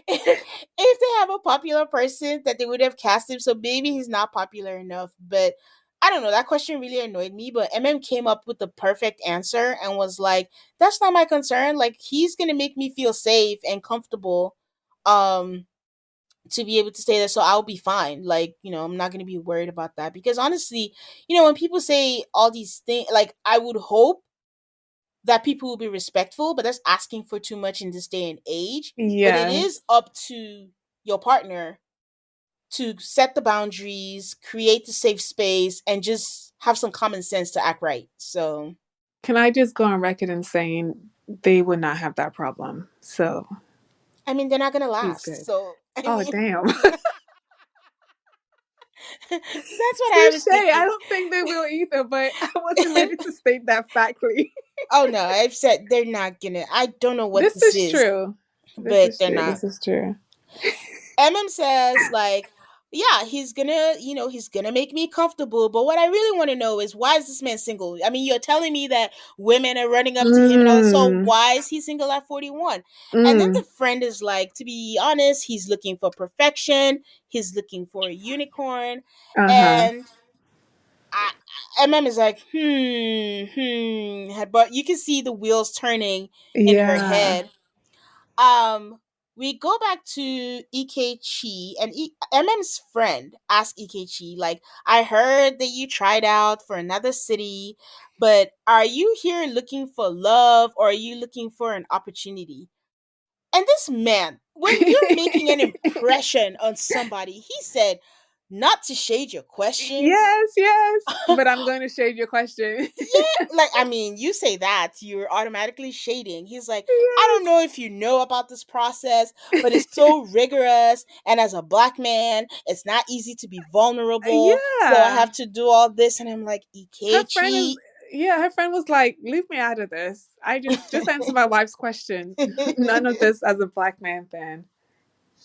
[SPEAKER 1] if they have a popular person that they would have cast him, so maybe he's not popular enough. But I don't know. That question really annoyed me. But came up with the perfect answer and was like, "That's not my concern. Like he's gonna make me feel safe and comfortable, um, to be able to stay there. So I'll be fine. Like I'm not gonna be worried about that because honestly, when people say all these things, like I would hope that people will be respectful, but that's asking for too much in this day and age. But it is
[SPEAKER 2] Yes.
[SPEAKER 1] up to your partner to set the boundaries, create the safe space, and just have some common sense to act right. So,
[SPEAKER 2] Can I just go on record and saying they would not have that problem? So
[SPEAKER 1] I mean, they're not gonna
[SPEAKER 2] he's
[SPEAKER 1] last.
[SPEAKER 2] good.
[SPEAKER 1] So, I
[SPEAKER 2] Oh,
[SPEAKER 1] mean,
[SPEAKER 2] damn.
[SPEAKER 1] so that's what I was
[SPEAKER 2] Touche. I
[SPEAKER 1] thinking.
[SPEAKER 2] don't think they will either, but I wasn't ready to state that factly.
[SPEAKER 1] Oh no, I've said they're not gonna. I don't know what
[SPEAKER 2] This
[SPEAKER 1] this
[SPEAKER 2] is
[SPEAKER 1] is,
[SPEAKER 2] true. This
[SPEAKER 1] but
[SPEAKER 2] is
[SPEAKER 1] they're
[SPEAKER 2] true.
[SPEAKER 1] not.
[SPEAKER 2] This is true.
[SPEAKER 1] Says like, yeah, he's gonna make me comfortable. But what I really want to know is why is this man single? I mean, you're telling me that women are running up to him and all. So
[SPEAKER 2] Mm,
[SPEAKER 1] why is he single at 41? And then
[SPEAKER 2] mm,
[SPEAKER 1] the friend is like, to be honest, he's looking for perfection. He's looking for a unicorn,
[SPEAKER 2] uh-huh.
[SPEAKER 1] and I, is like, but you can see the wheels turning in her
[SPEAKER 2] Yeah.
[SPEAKER 1] head. We go back to Ikechi and MM's friend asked Ikechi, like, I heard that you tried out for another city, but are you here looking for love or are you looking for an opportunity? And this man, when you're making an impression on somebody, he said, not to shade your question.
[SPEAKER 2] Yes, yes. But I'm going to shade your question.
[SPEAKER 1] Yeah, like I mean, you say that you're automatically shading. He's like, I don't
[SPEAKER 2] Yes.
[SPEAKER 1] know if you know about this process, but it's so rigorous. And as a black man, it's not easy to be vulnerable. So I
[SPEAKER 2] Yeah.
[SPEAKER 1] have to do all this. And I'm like,
[SPEAKER 2] Her friend is
[SPEAKER 1] Ikechi.
[SPEAKER 2] yeah, her friend was like, leave me out of this. I just answer my wife's question. None of this as a black man fan.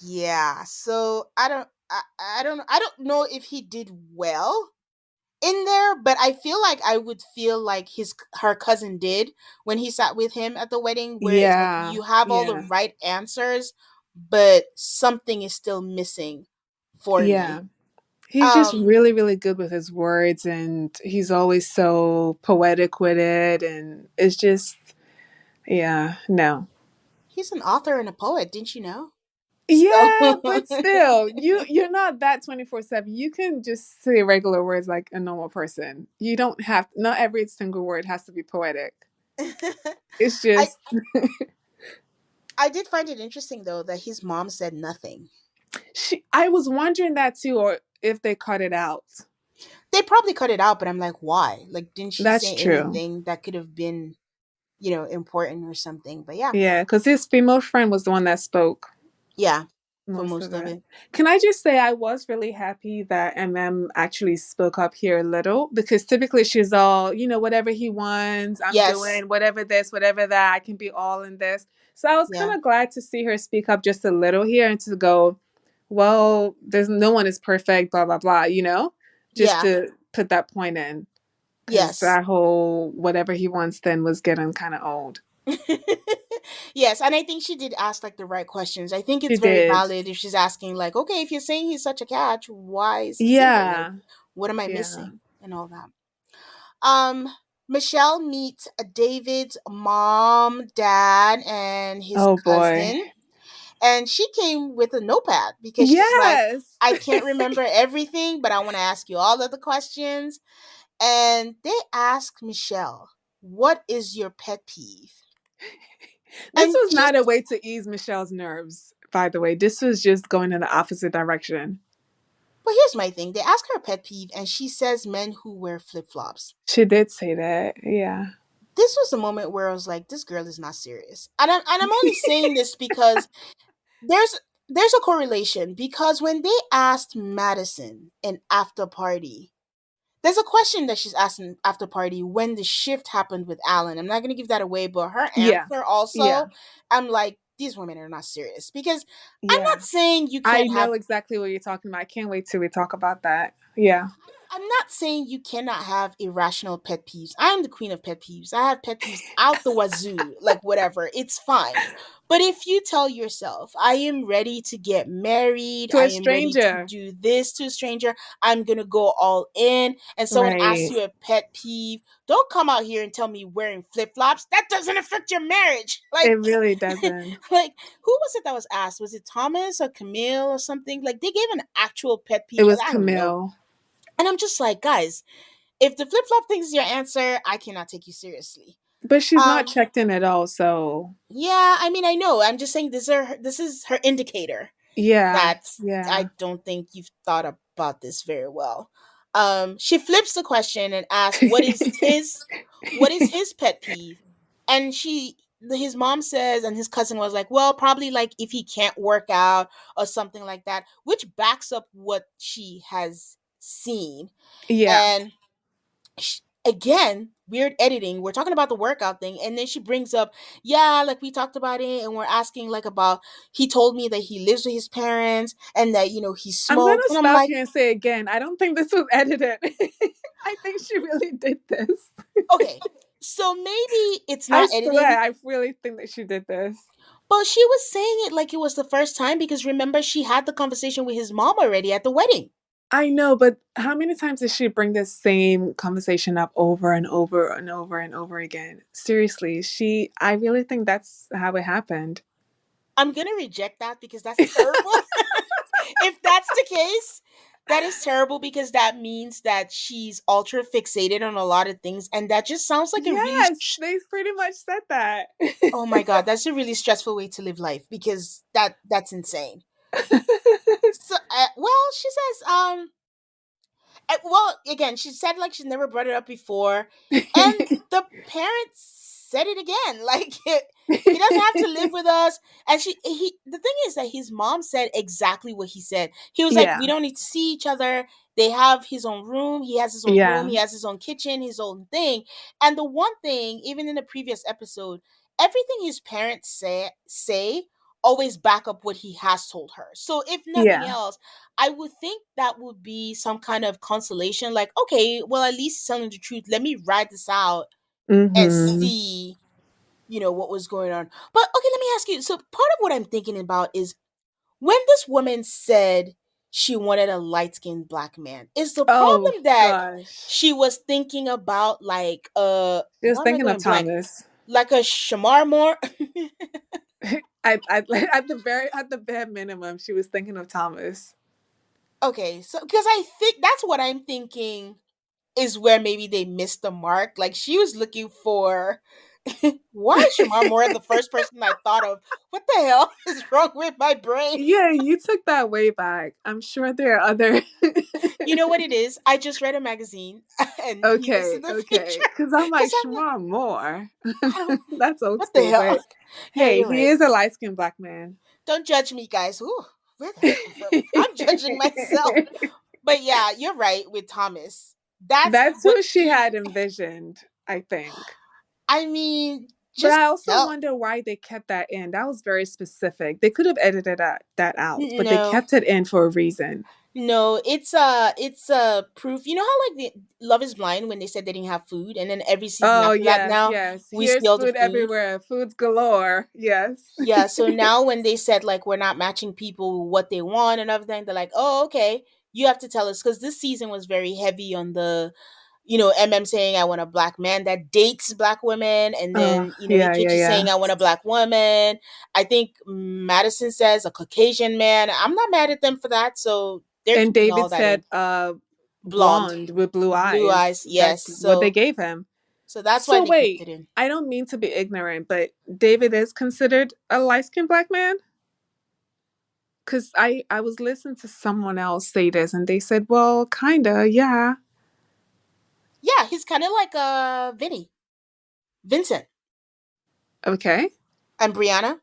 [SPEAKER 1] Yeah. So I don't know if he did well in there, but I feel like I would feel like his her cousin did when he sat with him at the wedding, where it's like
[SPEAKER 2] Yeah.
[SPEAKER 1] you have all the
[SPEAKER 2] Yeah.
[SPEAKER 1] right answers, but something is still missing for
[SPEAKER 2] Yeah.
[SPEAKER 1] me.
[SPEAKER 2] He's just
[SPEAKER 1] Um,
[SPEAKER 2] really, really good with his words and he's always so poetic with it and it's just yeah, no.
[SPEAKER 1] he's an author and a poet, didn't you know? So
[SPEAKER 2] Yeah, but still, you're not that 24/7. You can just say regular words like a normal person. You don't have not every single word has to be poetic. It's
[SPEAKER 1] I
[SPEAKER 2] just
[SPEAKER 1] I did find it interesting though that his mom said nothing.
[SPEAKER 2] I was wondering that too, or if they cut it out.
[SPEAKER 1] They probably cut it out, but I'm like, why? Like, didn't she
[SPEAKER 2] That's
[SPEAKER 1] say
[SPEAKER 2] true.
[SPEAKER 1] anything that could have been, important or something? But yeah,
[SPEAKER 2] Yeah, because his female friend was the one that spoke
[SPEAKER 1] yeah, for
[SPEAKER 2] most
[SPEAKER 1] most
[SPEAKER 2] of
[SPEAKER 1] of
[SPEAKER 2] it.
[SPEAKER 1] it.
[SPEAKER 2] Can I just say I was really happy that actually spoke up here a little because typically she's all, whatever he wants, I'm
[SPEAKER 1] Yes,
[SPEAKER 2] doing whatever this, whatever that, I can be all in this. So I was kind
[SPEAKER 1] yeah,
[SPEAKER 2] of glad to see her speak up just a little here and to go, well, there's no one is perfect, blah, blah, blah, just
[SPEAKER 1] yeah.
[SPEAKER 2] to put that point in because
[SPEAKER 1] Yes.
[SPEAKER 2] that whole whatever he wants then was getting kind of old.
[SPEAKER 1] Yes, and I think she did ask like the right questions. I think
[SPEAKER 2] She
[SPEAKER 1] it's very
[SPEAKER 2] did.
[SPEAKER 1] valid if she's asking like, okay, if you're saying he's such a catch, why is he single? Like,
[SPEAKER 2] Yeah.
[SPEAKER 1] what am I
[SPEAKER 2] Yeah.
[SPEAKER 1] missing and all that. Um, Michelle meets David's mom, dad, and his
[SPEAKER 2] Oh boy.
[SPEAKER 1] cousin, and she came with a notepad because she's like,
[SPEAKER 2] Yes.
[SPEAKER 1] I can't remember everything, but I want to ask you all of the questions. And they ask Michelle, what is your pet peeve?
[SPEAKER 2] This
[SPEAKER 1] And
[SPEAKER 2] was
[SPEAKER 1] she's
[SPEAKER 2] not a way to ease Michelle's nerves, by the way. This was just going in the opposite direction.
[SPEAKER 1] But here's my thing. They ask her a pet peeve, and she says men who wear flip flops.
[SPEAKER 2] She did say that. Yeah.
[SPEAKER 1] This was a moment where I was like, this girl is not serious. And I'm only saying this because there's there's a correlation because when they asked Madison an after party, there's a question that she's asking after party when the shift happened with Alan. I'm not gonna give that away, but her
[SPEAKER 2] Yeah.
[SPEAKER 1] answer
[SPEAKER 2] Yeah.
[SPEAKER 1] also, I'm like, these women are not serious. Because I'm
[SPEAKER 2] Yeah.
[SPEAKER 1] not saying you
[SPEAKER 2] I
[SPEAKER 1] can't have
[SPEAKER 2] know exactly what you're talking about. I can't wait till we talk about that. Yeah.
[SPEAKER 1] I'm not saying you cannot have irrational pet peeves. I'm the queen of pet peeves. I have pet peeves out the wazoo, like whatever. It's fine. But if you tell yourself, I am ready to get married,
[SPEAKER 2] To
[SPEAKER 1] I
[SPEAKER 2] a
[SPEAKER 1] am ready to
[SPEAKER 2] stranger.
[SPEAKER 1] do this to a stranger, I'm going to go all in, and someone asks
[SPEAKER 2] Right.
[SPEAKER 1] you a pet peeve, don't come out here and tell me wearing flip flops. That doesn't affect your marriage.
[SPEAKER 2] It really doesn't.
[SPEAKER 1] Like, who was it that was asked? Was it Thomas or Camille or something? Like, they gave an actual pet
[SPEAKER 2] It
[SPEAKER 1] peeve.
[SPEAKER 2] was
[SPEAKER 1] I don't know.
[SPEAKER 2] Camille.
[SPEAKER 1] And I'm just like, guys, if the flip flop thing is your answer, I cannot take you seriously.
[SPEAKER 2] But she's not
[SPEAKER 1] Um,
[SPEAKER 2] checked in at all, so
[SPEAKER 1] yeah, I mean, I know. I'm just saying this is her indicator
[SPEAKER 2] yeah.
[SPEAKER 1] that
[SPEAKER 2] Yeah.
[SPEAKER 1] I don't think you've thought about this very well. She flips the question and asks, what is his pet peeve?" And his mom says, and his cousin was like, "Well, probably like if he can't work out or something like that," which backs up what she has seen.
[SPEAKER 2] Yeah.
[SPEAKER 1] And again, weird editing. We're talking about the workout thing, and then she brings up, yeah, like we talked about it, and we're asking like about. He told me that he lives with his parents and that he
[SPEAKER 2] I'm gonna
[SPEAKER 1] smoked, and I'm
[SPEAKER 2] stop
[SPEAKER 1] like,
[SPEAKER 2] you and say again, I don't think this was edited. I think she really did this.
[SPEAKER 1] okay, so maybe it's
[SPEAKER 2] I
[SPEAKER 1] not
[SPEAKER 2] swear,
[SPEAKER 1] editing,
[SPEAKER 2] I really think that she did this.
[SPEAKER 1] but she was saying it like it was the first time because remember she had the conversation with his mom already at the wedding.
[SPEAKER 2] I know, but how many times does she bring this same conversation up over and over and over and over again? Seriously, I really think that's how it happened.
[SPEAKER 1] I'm gonna reject that because that's terrible. If that's the case, that is terrible because that means that she's ultra fixated on a lot of things, and that just sounds like a really
[SPEAKER 2] Yes, they pretty much said that.
[SPEAKER 1] oh my god, that's a really stressful way to live life because that's insane. So, well, she says, well, again, she said like she's never brought it up before, and the parents said it again. Like he doesn't have to live with us. And the thing is that his mom said exactly what he said. He was like,
[SPEAKER 2] Yeah,
[SPEAKER 1] we don't need to see each other. They have his own room. He has his own room.
[SPEAKER 2] yeah,
[SPEAKER 1] He has his own kitchen, his own thing. And the one thing, even in the previous episode, everything his parents say always back up what he has told her. So if nothing
[SPEAKER 2] yeah.
[SPEAKER 1] else, I would think that would be some kind of consolation. Like, okay, well, at least he's telling the truth. Let me ride this out and
[SPEAKER 2] Mm-hmm.
[SPEAKER 1] see, what was going on. But okay, let me ask you. So part of what I'm thinking about is when this woman said she wanted a light skinned black man, is the
[SPEAKER 2] Oh
[SPEAKER 1] problem that
[SPEAKER 2] gosh,
[SPEAKER 1] she was thinking about like
[SPEAKER 2] she was
[SPEAKER 1] why am I
[SPEAKER 2] thinking of
[SPEAKER 1] going blank?
[SPEAKER 2] Thomas.
[SPEAKER 1] Like a Shamar Moore?
[SPEAKER 2] At the bare minimum, she was thinking of Thomas.
[SPEAKER 1] Okay, so because I think that's what I'm thinking is where maybe they missed the mark. Like she was looking for why is Shamar Moore the first person I thought of? What the hell is wrong with my brain?
[SPEAKER 2] Yeah, you took that way back. I'm sure there are other.
[SPEAKER 1] You know what it is? I just read a magazine and he was
[SPEAKER 2] Okay,
[SPEAKER 1] in the
[SPEAKER 2] okay.
[SPEAKER 1] picture.
[SPEAKER 2] Because I'm like,
[SPEAKER 1] Because I'm like,
[SPEAKER 2] Shamar Moore.
[SPEAKER 1] I don't
[SPEAKER 2] That's old
[SPEAKER 1] what the
[SPEAKER 2] school.
[SPEAKER 1] hell?
[SPEAKER 2] But
[SPEAKER 1] Yeah,
[SPEAKER 2] hey,
[SPEAKER 1] you're
[SPEAKER 2] he
[SPEAKER 1] right.
[SPEAKER 2] is a light skinned black man.
[SPEAKER 1] Don't judge me, guys. Ooh, where did that come from? I'm judging myself. But yeah, you're right with Thomas. That's
[SPEAKER 2] That's
[SPEAKER 1] what
[SPEAKER 2] who she
[SPEAKER 1] she
[SPEAKER 2] had envisioned, I think.
[SPEAKER 1] I mean,
[SPEAKER 2] But
[SPEAKER 1] just
[SPEAKER 2] I also
[SPEAKER 1] tell
[SPEAKER 2] wonder why they kept that in. That was very specific. They could have edited that out, but they
[SPEAKER 1] no.
[SPEAKER 2] kept it in for a reason.
[SPEAKER 1] No, it's proof. You know how like the Love is Blind when they said they didn't have food, and then every season
[SPEAKER 2] Oh
[SPEAKER 1] after that,
[SPEAKER 2] yes,
[SPEAKER 1] now
[SPEAKER 2] yes.
[SPEAKER 1] we
[SPEAKER 2] Here's
[SPEAKER 1] steal the
[SPEAKER 2] food
[SPEAKER 1] food.
[SPEAKER 2] everywhere. Foods galore. Yes.
[SPEAKER 1] Yeah, so now when they said like we're not matching people what they want and everything, they're like, oh okay, you have to tell us because this season was very heavy on the MM saying I want a black man that dates black women, and
[SPEAKER 2] Oh
[SPEAKER 1] then
[SPEAKER 2] yeah, yeah,
[SPEAKER 1] Ikechi
[SPEAKER 2] yeah.
[SPEAKER 1] saying I want a black woman. I think Madison says a Caucasian man. I'm not mad at them for that, so they're
[SPEAKER 2] And
[SPEAKER 1] keeping
[SPEAKER 2] David
[SPEAKER 1] all that in.
[SPEAKER 2] said,
[SPEAKER 1] Blonde,
[SPEAKER 2] blonde with blue
[SPEAKER 1] blue
[SPEAKER 2] eyes.
[SPEAKER 1] eyes, yes.
[SPEAKER 2] That's what they
[SPEAKER 1] So
[SPEAKER 2] gave him.
[SPEAKER 1] that's why
[SPEAKER 2] So
[SPEAKER 1] they kept
[SPEAKER 2] wait,
[SPEAKER 1] it in.
[SPEAKER 2] I don't mean to be ignorant, but David is considered a light skinned black man? Because I was listening to someone else say this, and they said, well, kinda, yeah.
[SPEAKER 1] Yeah, he's kind of like Vincent,
[SPEAKER 2] Okay.
[SPEAKER 1] and Brianna.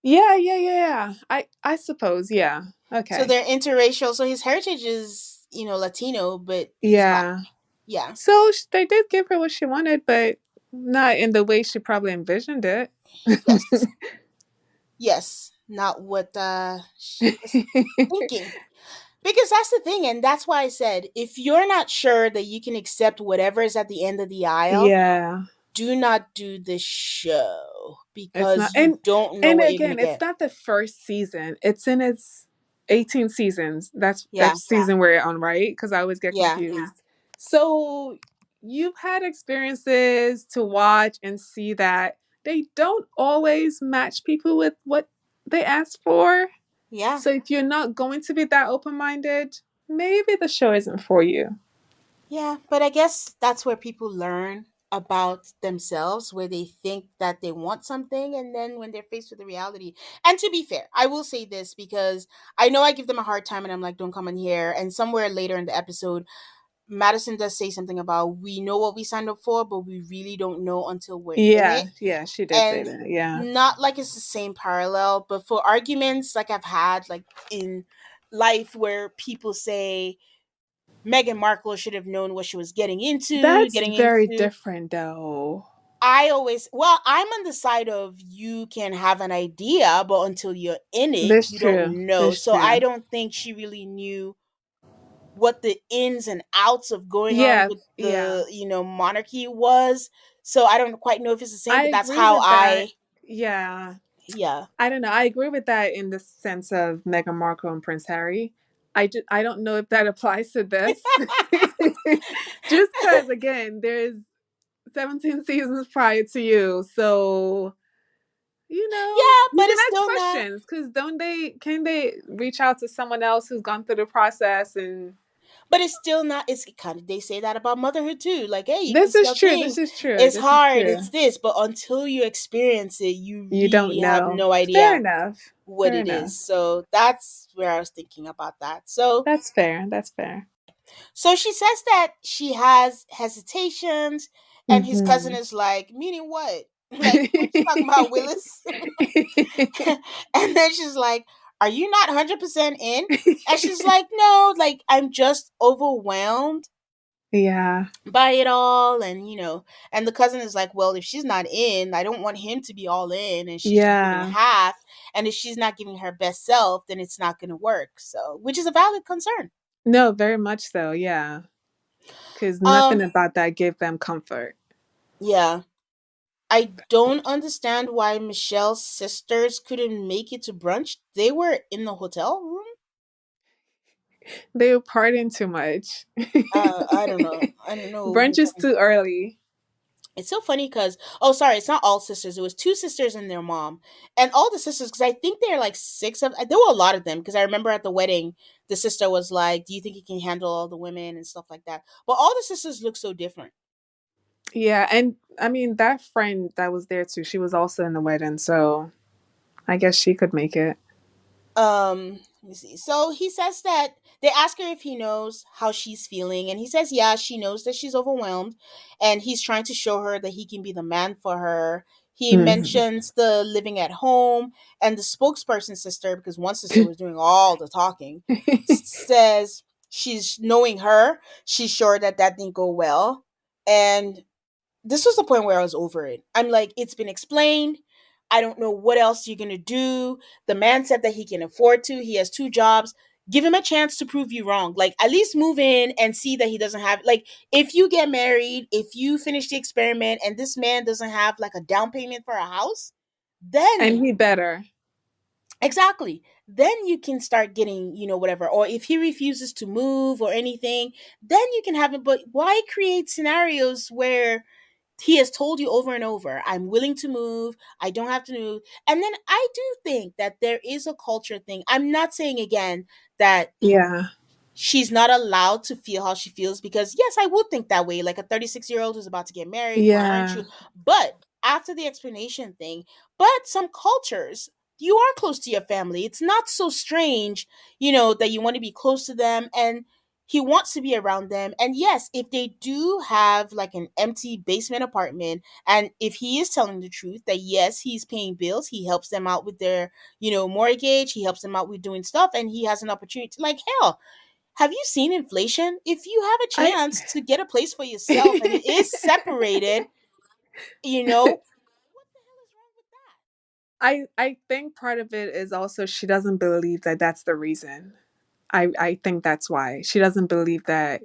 [SPEAKER 2] Yeah, yeah, yeah, yeah. I suppose, yeah.
[SPEAKER 1] So
[SPEAKER 2] Okay.
[SPEAKER 1] they're interracial. So his heritage is Latino, but he's black.
[SPEAKER 2] Yeah.
[SPEAKER 1] Yeah.
[SPEAKER 2] So they did give her what she wanted, but not in the way she probably envisioned it.
[SPEAKER 1] Yes. Yes, not what she was thinking. Because that's the thing, and that's why I said if you're not sure that you can accept whatever is at the end of the aisle,
[SPEAKER 2] Yeah.
[SPEAKER 1] do not do the show
[SPEAKER 2] It's not,
[SPEAKER 1] because you don't know
[SPEAKER 2] and
[SPEAKER 1] what you're gonna
[SPEAKER 2] again, it's
[SPEAKER 1] get.
[SPEAKER 2] not the first season. It's in its 18 seasons.
[SPEAKER 1] Yeah,
[SPEAKER 2] That's season we're on, right? Because I always get
[SPEAKER 1] yeah,
[SPEAKER 2] confused. So you've had experiences to watch and see that they don't always match people with what they ask for.
[SPEAKER 1] yeah.
[SPEAKER 2] So if you're not going to be that open minded, maybe the show isn't for you.
[SPEAKER 1] Yeah, but I guess that's where people learn about themselves, where they think that they want something, and then when they're faced with the reality. And to be fair, I will say this because I know I give them a hard time, and I'm like, "Don't come in here." And somewhere later in the episode, Madison does say something about we know what we signed up for, but we really don't know until we're in
[SPEAKER 2] Yeah,
[SPEAKER 1] it.
[SPEAKER 2] yeah, she did say
[SPEAKER 1] And
[SPEAKER 2] that. Yeah.
[SPEAKER 1] not like it's the same parallel, but for arguments like I've had like in life where people say Meghan Markle should have known what she was getting into,
[SPEAKER 2] That's very different though.
[SPEAKER 1] I always, well, I'm on the side of you can have an idea, but until you're in it,
[SPEAKER 2] That's
[SPEAKER 1] you
[SPEAKER 2] true.
[SPEAKER 1] don't know.
[SPEAKER 2] That's
[SPEAKER 1] So I
[SPEAKER 2] true.
[SPEAKER 1] don't think she really knew what the ins and outs of going on
[SPEAKER 2] Yeah,
[SPEAKER 1] with
[SPEAKER 2] yeah.
[SPEAKER 1] monarchy was. So I don't quite know if it's the same,
[SPEAKER 2] I
[SPEAKER 1] but that's
[SPEAKER 2] agree
[SPEAKER 1] how
[SPEAKER 2] with that.
[SPEAKER 1] I,
[SPEAKER 2] Yeah.
[SPEAKER 1] yeah.
[SPEAKER 2] I don't know. I agree with that in the sense of Meghan Markle and Prince Harry. I don't know if that applies to this. Just because, again, there's 17 seasons prior to you. So,
[SPEAKER 1] Yeah,
[SPEAKER 2] you
[SPEAKER 1] but
[SPEAKER 2] can
[SPEAKER 1] it's
[SPEAKER 2] ask
[SPEAKER 1] still not.
[SPEAKER 2] questions because can they reach out to someone else who's gone through the process? And
[SPEAKER 1] But it's still not. It's kind of they say that about motherhood too. Like, hey, you can
[SPEAKER 2] this is
[SPEAKER 1] still
[SPEAKER 2] true. This
[SPEAKER 1] things.
[SPEAKER 2] is true.
[SPEAKER 1] It's
[SPEAKER 2] This is
[SPEAKER 1] hard.
[SPEAKER 2] true.
[SPEAKER 1] It's this, but until you experience it, you
[SPEAKER 2] You don't
[SPEAKER 1] really have
[SPEAKER 2] know.
[SPEAKER 1] no
[SPEAKER 2] Fair
[SPEAKER 1] idea
[SPEAKER 2] enough.
[SPEAKER 1] what
[SPEAKER 2] Fair
[SPEAKER 1] it
[SPEAKER 2] enough.
[SPEAKER 1] is. So that's where I was thinking about that. So
[SPEAKER 2] That's fair. That's fair.
[SPEAKER 1] so she says that she has hesitations, and his cousin
[SPEAKER 2] Hmm.
[SPEAKER 1] is like, meaning what? Like, what you talking about, Willis? And then she's like, are you not 100% in? And she's like, no, like I'm just overwhelmed
[SPEAKER 2] Yeah.
[SPEAKER 1] by it all, and and the cousin is like, well, if she's not in, I don't want him to be all in, and she's just giving
[SPEAKER 2] Yeah.
[SPEAKER 1] half, and if she's not giving her best self, then it's not going to work, so which is a valid concern.
[SPEAKER 2] No, very much so. Yeah. Because nothing
[SPEAKER 1] um
[SPEAKER 2] about that gave them comfort.
[SPEAKER 1] yeah, I don't understand why Michelle's sisters couldn't make it to brunch. They were in the hotel room.
[SPEAKER 2] They were partying too much.
[SPEAKER 1] I don't know. I don't know.
[SPEAKER 2] Brunch is too early.
[SPEAKER 1] It's so funny because, oh, sorry, it's not all sisters. It was two sisters and their mom, and all the sisters. Because I think there are like six of. There were a lot of them. Because I remember at the wedding, the sister was like, "Do you think you can handle all the women and stuff like that?" But all the sisters look so different.
[SPEAKER 2] Yeah. And I mean, that friend that was there too, she was also in the wedding. So I guess she could make it.
[SPEAKER 1] Let me see. So he says that they ask her if he knows how she's feeling, and he says, yeah, she knows that she's overwhelmed, and he's trying to show her that he can be the man for her. He
[SPEAKER 2] Mhm.
[SPEAKER 1] mentions the living at home, and the spokesperson sister, because one sister was doing all the talking, says she's knowing her, she's sure that that didn't go well, and this was the point where I was over it. I'm like, it's been explained. I don't know what else you're gonna do. The man said that he can afford to. He has two jobs. Give him a chance to prove you wrong. Like, at least move in and see that he doesn't have, like, if you get married, if you finish the experiment and this man doesn't have like a down payment for a house, then
[SPEAKER 2] And he better.
[SPEAKER 1] exactly. Then you can start getting, whatever. Or if he refuses to move or anything, then you can have it. But why create scenarios where he has told you over and over, I'm willing to move, I don't have to move. And then I do think that there is a culture thing. I'm not saying again that
[SPEAKER 2] Yeah.
[SPEAKER 1] she's not allowed to feel how she feels, because yes, I would think that way, like a 36-year-old who's about to get married, why aren't
[SPEAKER 2] Yeah.
[SPEAKER 1] you? But after the explanation thing, but some cultures, you are close to your family, it's not so strange, that you want to be close to them, and he wants to be around them. And yes, if they do have like an empty basement apartment, and if he is telling the truth that yes, he's paying bills, he helps them out with their mortgage, he helps them out with doing stuff, and he has an opportunity to, like, hell, have you seen inflation? If you have a
[SPEAKER 2] I
[SPEAKER 1] chance to get a place for yourself and it is separated, what the hell is wrong with that?
[SPEAKER 2] I think part of it is also she doesn't believe that that's the reason. I think that's why she doesn't believe that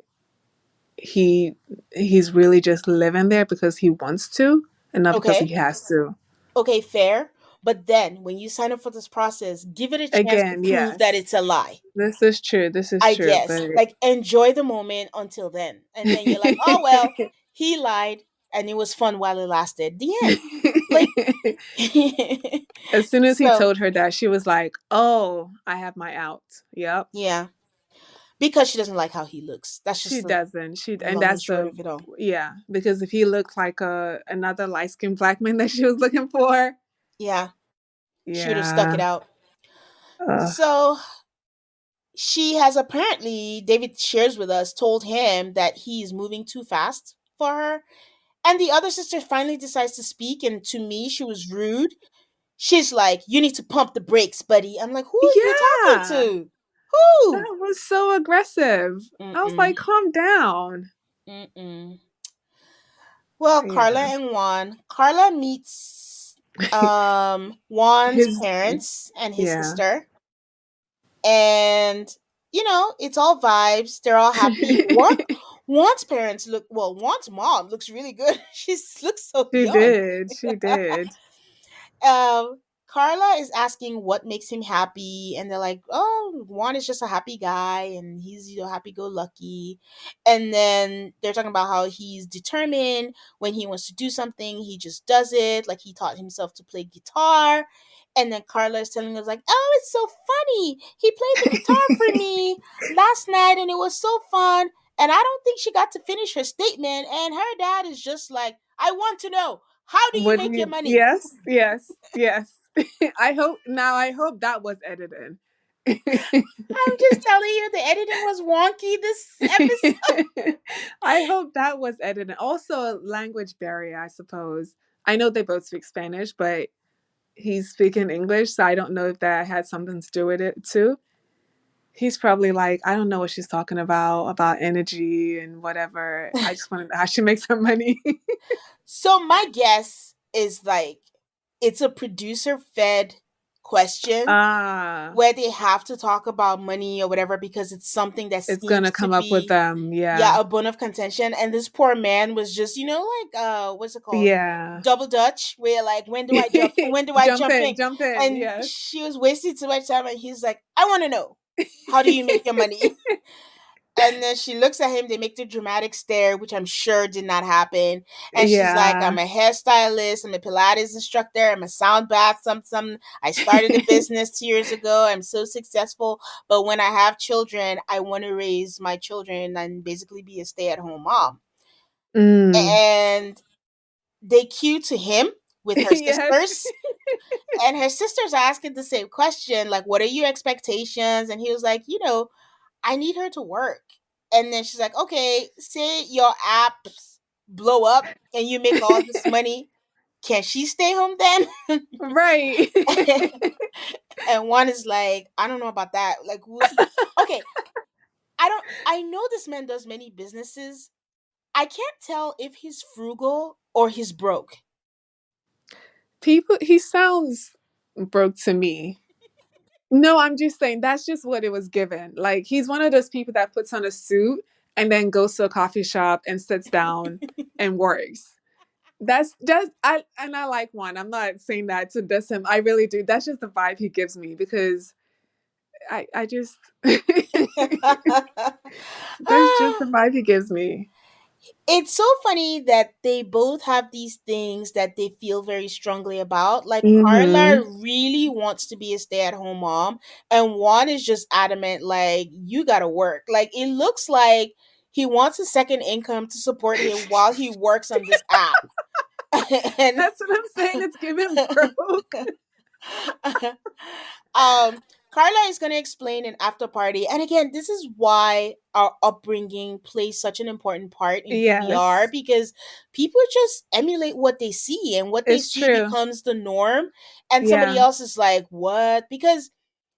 [SPEAKER 2] he he's really just living there because he wants to and not because he
[SPEAKER 1] Okay.
[SPEAKER 2] has to.
[SPEAKER 1] Okay, fair. But then when you sign up for this process, give it a chance to
[SPEAKER 2] Again,
[SPEAKER 1] prove that
[SPEAKER 2] yes,
[SPEAKER 1] it's a lie.
[SPEAKER 2] this is true. This is
[SPEAKER 1] I
[SPEAKER 2] true,
[SPEAKER 1] guess.
[SPEAKER 2] but
[SPEAKER 1] Like enjoy the moment until then. And then you're like, oh well, he lied and it was fun while it lasted. The end. Like
[SPEAKER 2] as soon as he
[SPEAKER 1] so
[SPEAKER 2] told her that, she was like, "Oh, I have my out." Yep.
[SPEAKER 1] yeah. Because she doesn't like how he looks. That's
[SPEAKER 2] She
[SPEAKER 1] just the
[SPEAKER 2] doesn't. She and
[SPEAKER 1] long and
[SPEAKER 2] that's
[SPEAKER 1] short
[SPEAKER 2] the
[SPEAKER 1] of it all.
[SPEAKER 2] yeah, because if he looked like a another light skinned black man that she was looking for,
[SPEAKER 1] Yeah. She would have stuck it
[SPEAKER 2] yeah.
[SPEAKER 1] out.
[SPEAKER 2] Uh,
[SPEAKER 1] So she has apparently, David shares with us, told him that he's moving too fast for her. And the other sister finally decides to speak, and to me, she was rude. She's like, "You need to pump the brakes, buddy." I'm like, "Who are you talking
[SPEAKER 2] yeah.
[SPEAKER 1] to? Who?"
[SPEAKER 2] That was so aggressive. I was
[SPEAKER 1] Mm-mm.
[SPEAKER 2] like, calm down.
[SPEAKER 1] Mm-mm. Well, Carla
[SPEAKER 2] Yeah.
[SPEAKER 1] and Juan. Carla meets Juan's
[SPEAKER 2] His
[SPEAKER 1] parents and his
[SPEAKER 2] yeah.
[SPEAKER 1] sister, and it's all vibes. They're all happy. Juan's parents look well. Juan's mom looks really good. She looks so
[SPEAKER 2] She
[SPEAKER 1] young.
[SPEAKER 2] did. She did.
[SPEAKER 1] um Carla is asking what makes him happy, and they're like, "Oh, Juan is just a happy guy, and he's happy go lucky." And then they're talking about how he's determined. When he wants to do something, he just does it. Like he taught himself to play guitar. And then Carla is telling us like, "Oh, it's so funny. He played the guitar for me last night, and it was so fun." And I don't think she got to finish her statement. And her dad is just like, "I want to know, how do you
[SPEAKER 2] What do
[SPEAKER 1] make your
[SPEAKER 2] you
[SPEAKER 1] money?"
[SPEAKER 2] yes, yes, yes. I hope that was edited.
[SPEAKER 1] I'm just telling you, the editing was wonky this episode.
[SPEAKER 2] I hope that was edited. Also a language barrier, I suppose. I know they both speak Spanish, but he's speaking English, so I don't know if that had something to do with it too. He's probably like, I don't know what she's talking about energy and whatever. I just want to know how she makes her money.
[SPEAKER 1] So my guess is like it's a producer fed question
[SPEAKER 2] Ah,
[SPEAKER 1] where they have to talk about money or whatever because it's something that
[SPEAKER 2] it's
[SPEAKER 1] seems
[SPEAKER 2] gonna
[SPEAKER 1] to
[SPEAKER 2] come up with
[SPEAKER 1] be,
[SPEAKER 2] them.
[SPEAKER 1] yeah,
[SPEAKER 2] Yeah.
[SPEAKER 1] a bone of contention. And this poor man was just, like, what's it called,
[SPEAKER 2] Yeah.
[SPEAKER 1] double dutch, where like, when do I
[SPEAKER 2] Jump
[SPEAKER 1] jump
[SPEAKER 2] in,
[SPEAKER 1] in?
[SPEAKER 2] jump in.
[SPEAKER 1] And
[SPEAKER 2] Yes.
[SPEAKER 1] she was wasting too much time, and he's like, "I want to know, how do you make your money?" And then she looks at him, they make the dramatic stare, which I'm sure did not happen. And she's like,
[SPEAKER 2] Yeah.
[SPEAKER 1] "I'm a hairstylist, I'm a Pilates instructor, I'm a sound bath, some. I started a business 2 years ago. I'm so successful. But when I have children, I want to raise my children and basically be a stay-at-home mom."
[SPEAKER 2] Mm.
[SPEAKER 1] And they cue to him with her
[SPEAKER 2] Yes.
[SPEAKER 1] sisters. And her sisters are asking the same question, like, "What are your expectations?" And he was like, "I need her to work." And then she's like, "Okay, say your apps blow up and you make all this money. Can she stay home then?"
[SPEAKER 2] Right.
[SPEAKER 1] And one is like, "I don't know about that. Like, okay, I know this man does many businesses. I can't tell if he's frugal or he's broke."
[SPEAKER 2] He sounds broke to me. No, I'm just saying that's just what it was given. Like he's one of those people that puts on a suit and then goes to a coffee shop and sits down and works. That's just I like one. I'm not saying that to diss him. I really do. That's just the vibe he gives me because I just that's just the
[SPEAKER 1] Ah,
[SPEAKER 2] vibe he gives me.
[SPEAKER 1] it's so funny that they both have these things that they feel very strongly about. Like Carla
[SPEAKER 2] Mm-hmm.
[SPEAKER 1] really wants to be a stay-at-home mom, and Juan is just adamant, like, "You gotta work." Like it looks like he wants a second income to support him while he works on this app. And
[SPEAKER 2] That's what I'm saying. It's giving broke.
[SPEAKER 1] Carla is going to explain an after party. And again, this is why our upbringing plays such an important part in who we are,
[SPEAKER 2] Yes,
[SPEAKER 1] because people just emulate what they see, and what they
[SPEAKER 2] it's
[SPEAKER 1] see
[SPEAKER 2] true.
[SPEAKER 1] becomes the norm. And somebody
[SPEAKER 2] Yeah.
[SPEAKER 1] else is like, "What?" Because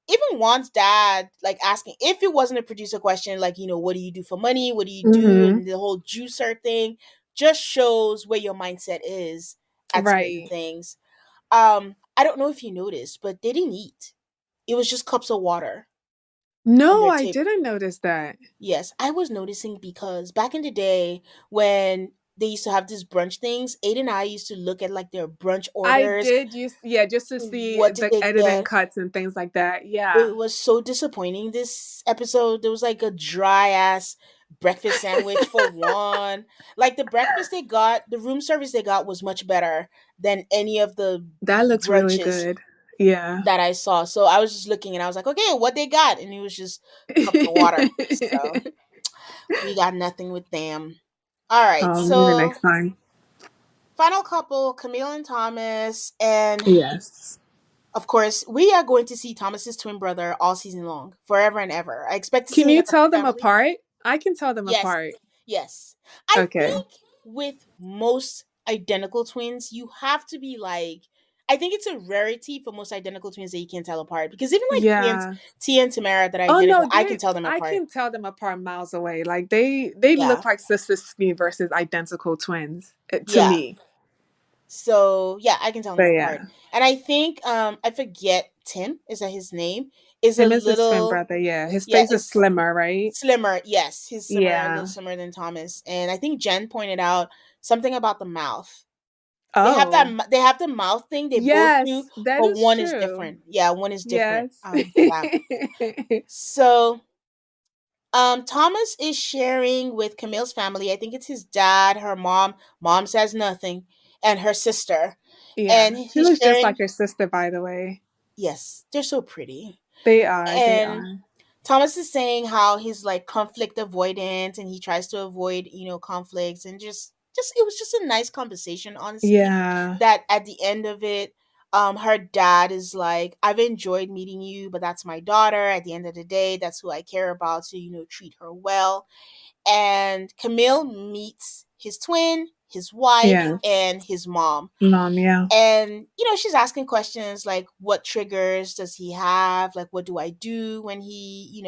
[SPEAKER 1] even Juan's dad, like asking if it wasn't a producer question, like, "What do you do for money? What do you do?"
[SPEAKER 2] Mm-hmm.
[SPEAKER 1] And the whole juicer thing just shows where your mindset is at certain
[SPEAKER 2] Right.
[SPEAKER 1] things. I don't know if you noticed, but they didn't eat. It was just cups of water on
[SPEAKER 2] No,
[SPEAKER 1] their
[SPEAKER 2] I
[SPEAKER 1] table.
[SPEAKER 2] didn't notice that.
[SPEAKER 1] Yes, I was noticing because back in the day when they used to have these brunch things, Aiden and I used to look at like their brunch
[SPEAKER 2] I
[SPEAKER 1] orders.
[SPEAKER 2] did use, yeah, just to see
[SPEAKER 1] What did
[SPEAKER 2] the
[SPEAKER 1] they
[SPEAKER 2] editing
[SPEAKER 1] get?
[SPEAKER 2] cuts and things like that. Yeah.
[SPEAKER 1] It was so disappointing this episode. There was like a dry ass breakfast sandwich for one. Like the breakfast they got, the room service they got was much better than any of the
[SPEAKER 2] That looks really
[SPEAKER 1] brunches
[SPEAKER 2] good. Yeah.
[SPEAKER 1] that I saw. So I was just looking and I was like, okay, what they got? And it was just cups of water. So we got nothing with them. All right.
[SPEAKER 2] Oh, maybe
[SPEAKER 1] So
[SPEAKER 2] next time.
[SPEAKER 1] final couple, Camille and Thomas, and
[SPEAKER 2] Yes.
[SPEAKER 1] of course, we are going to see Thomas's twin brother all season long, forever and ever. I expect to
[SPEAKER 2] Can
[SPEAKER 1] see
[SPEAKER 2] you
[SPEAKER 1] their
[SPEAKER 2] tell them
[SPEAKER 1] family.
[SPEAKER 2] apart? I can tell them
[SPEAKER 1] Yes,
[SPEAKER 2] apart.
[SPEAKER 1] yes. I
[SPEAKER 2] Okay.
[SPEAKER 1] think with most identical twins, you have to be like. I think it's a rarity for most identical twins that you can't tell apart because even like
[SPEAKER 2] Yeah.
[SPEAKER 1] Tia and Tamara that are
[SPEAKER 2] Oh
[SPEAKER 1] identical,
[SPEAKER 2] no,
[SPEAKER 1] I can
[SPEAKER 2] they
[SPEAKER 1] tell them
[SPEAKER 2] I
[SPEAKER 1] apart.
[SPEAKER 2] can tell them apart miles away. Like they
[SPEAKER 1] Yeah,
[SPEAKER 2] look like sisters to me versus identical twins to
[SPEAKER 1] yeah.
[SPEAKER 2] me.
[SPEAKER 1] So yeah, I can tell them
[SPEAKER 2] But
[SPEAKER 1] apart.
[SPEAKER 2] yeah.
[SPEAKER 1] And I think I forget Tim is that his name is a
[SPEAKER 2] Him is his twin
[SPEAKER 1] little
[SPEAKER 2] brother, yeah. His
[SPEAKER 1] yeah
[SPEAKER 2] face is
[SPEAKER 1] is
[SPEAKER 2] slimmer, right?
[SPEAKER 1] slimmer. Yes, he's slimmer, a little
[SPEAKER 2] Yeah.
[SPEAKER 1] slimmer than Thomas. And I think Jen pointed out something about the mouth. They have
[SPEAKER 2] Oh.
[SPEAKER 1] they have the mouth thing. They both do,
[SPEAKER 2] Yes, that
[SPEAKER 1] but
[SPEAKER 2] is
[SPEAKER 1] one is
[SPEAKER 2] true.
[SPEAKER 1] different. Yeah, one is different.
[SPEAKER 2] Yes.
[SPEAKER 1] For that. So Thomas is sharing with Camille's family. I think it's his dad, her mom. Mom says nothing, and her sister. And
[SPEAKER 2] Yeah. She
[SPEAKER 1] he's
[SPEAKER 2] looks just
[SPEAKER 1] sharing.
[SPEAKER 2] like her sister, by the way.
[SPEAKER 1] Yes, they're so pretty.
[SPEAKER 2] They are, they
[SPEAKER 1] And
[SPEAKER 2] are.
[SPEAKER 1] Thomas is saying how he's like conflict avoidant and he tries to avoid, conflicts and just it was just a nice conversation, honestly.
[SPEAKER 2] Yeah.
[SPEAKER 1] That at the end of it, her dad is like, I've enjoyed meeting you, but that's my daughter. At the end of the day, that's who I care about. So, treat her well. And Camille meets his twin, his wife,
[SPEAKER 2] Yeah.
[SPEAKER 1] and his mom,
[SPEAKER 2] Mom, yeah.
[SPEAKER 1] and she's asking questions like what triggers does he have, like what do I do when he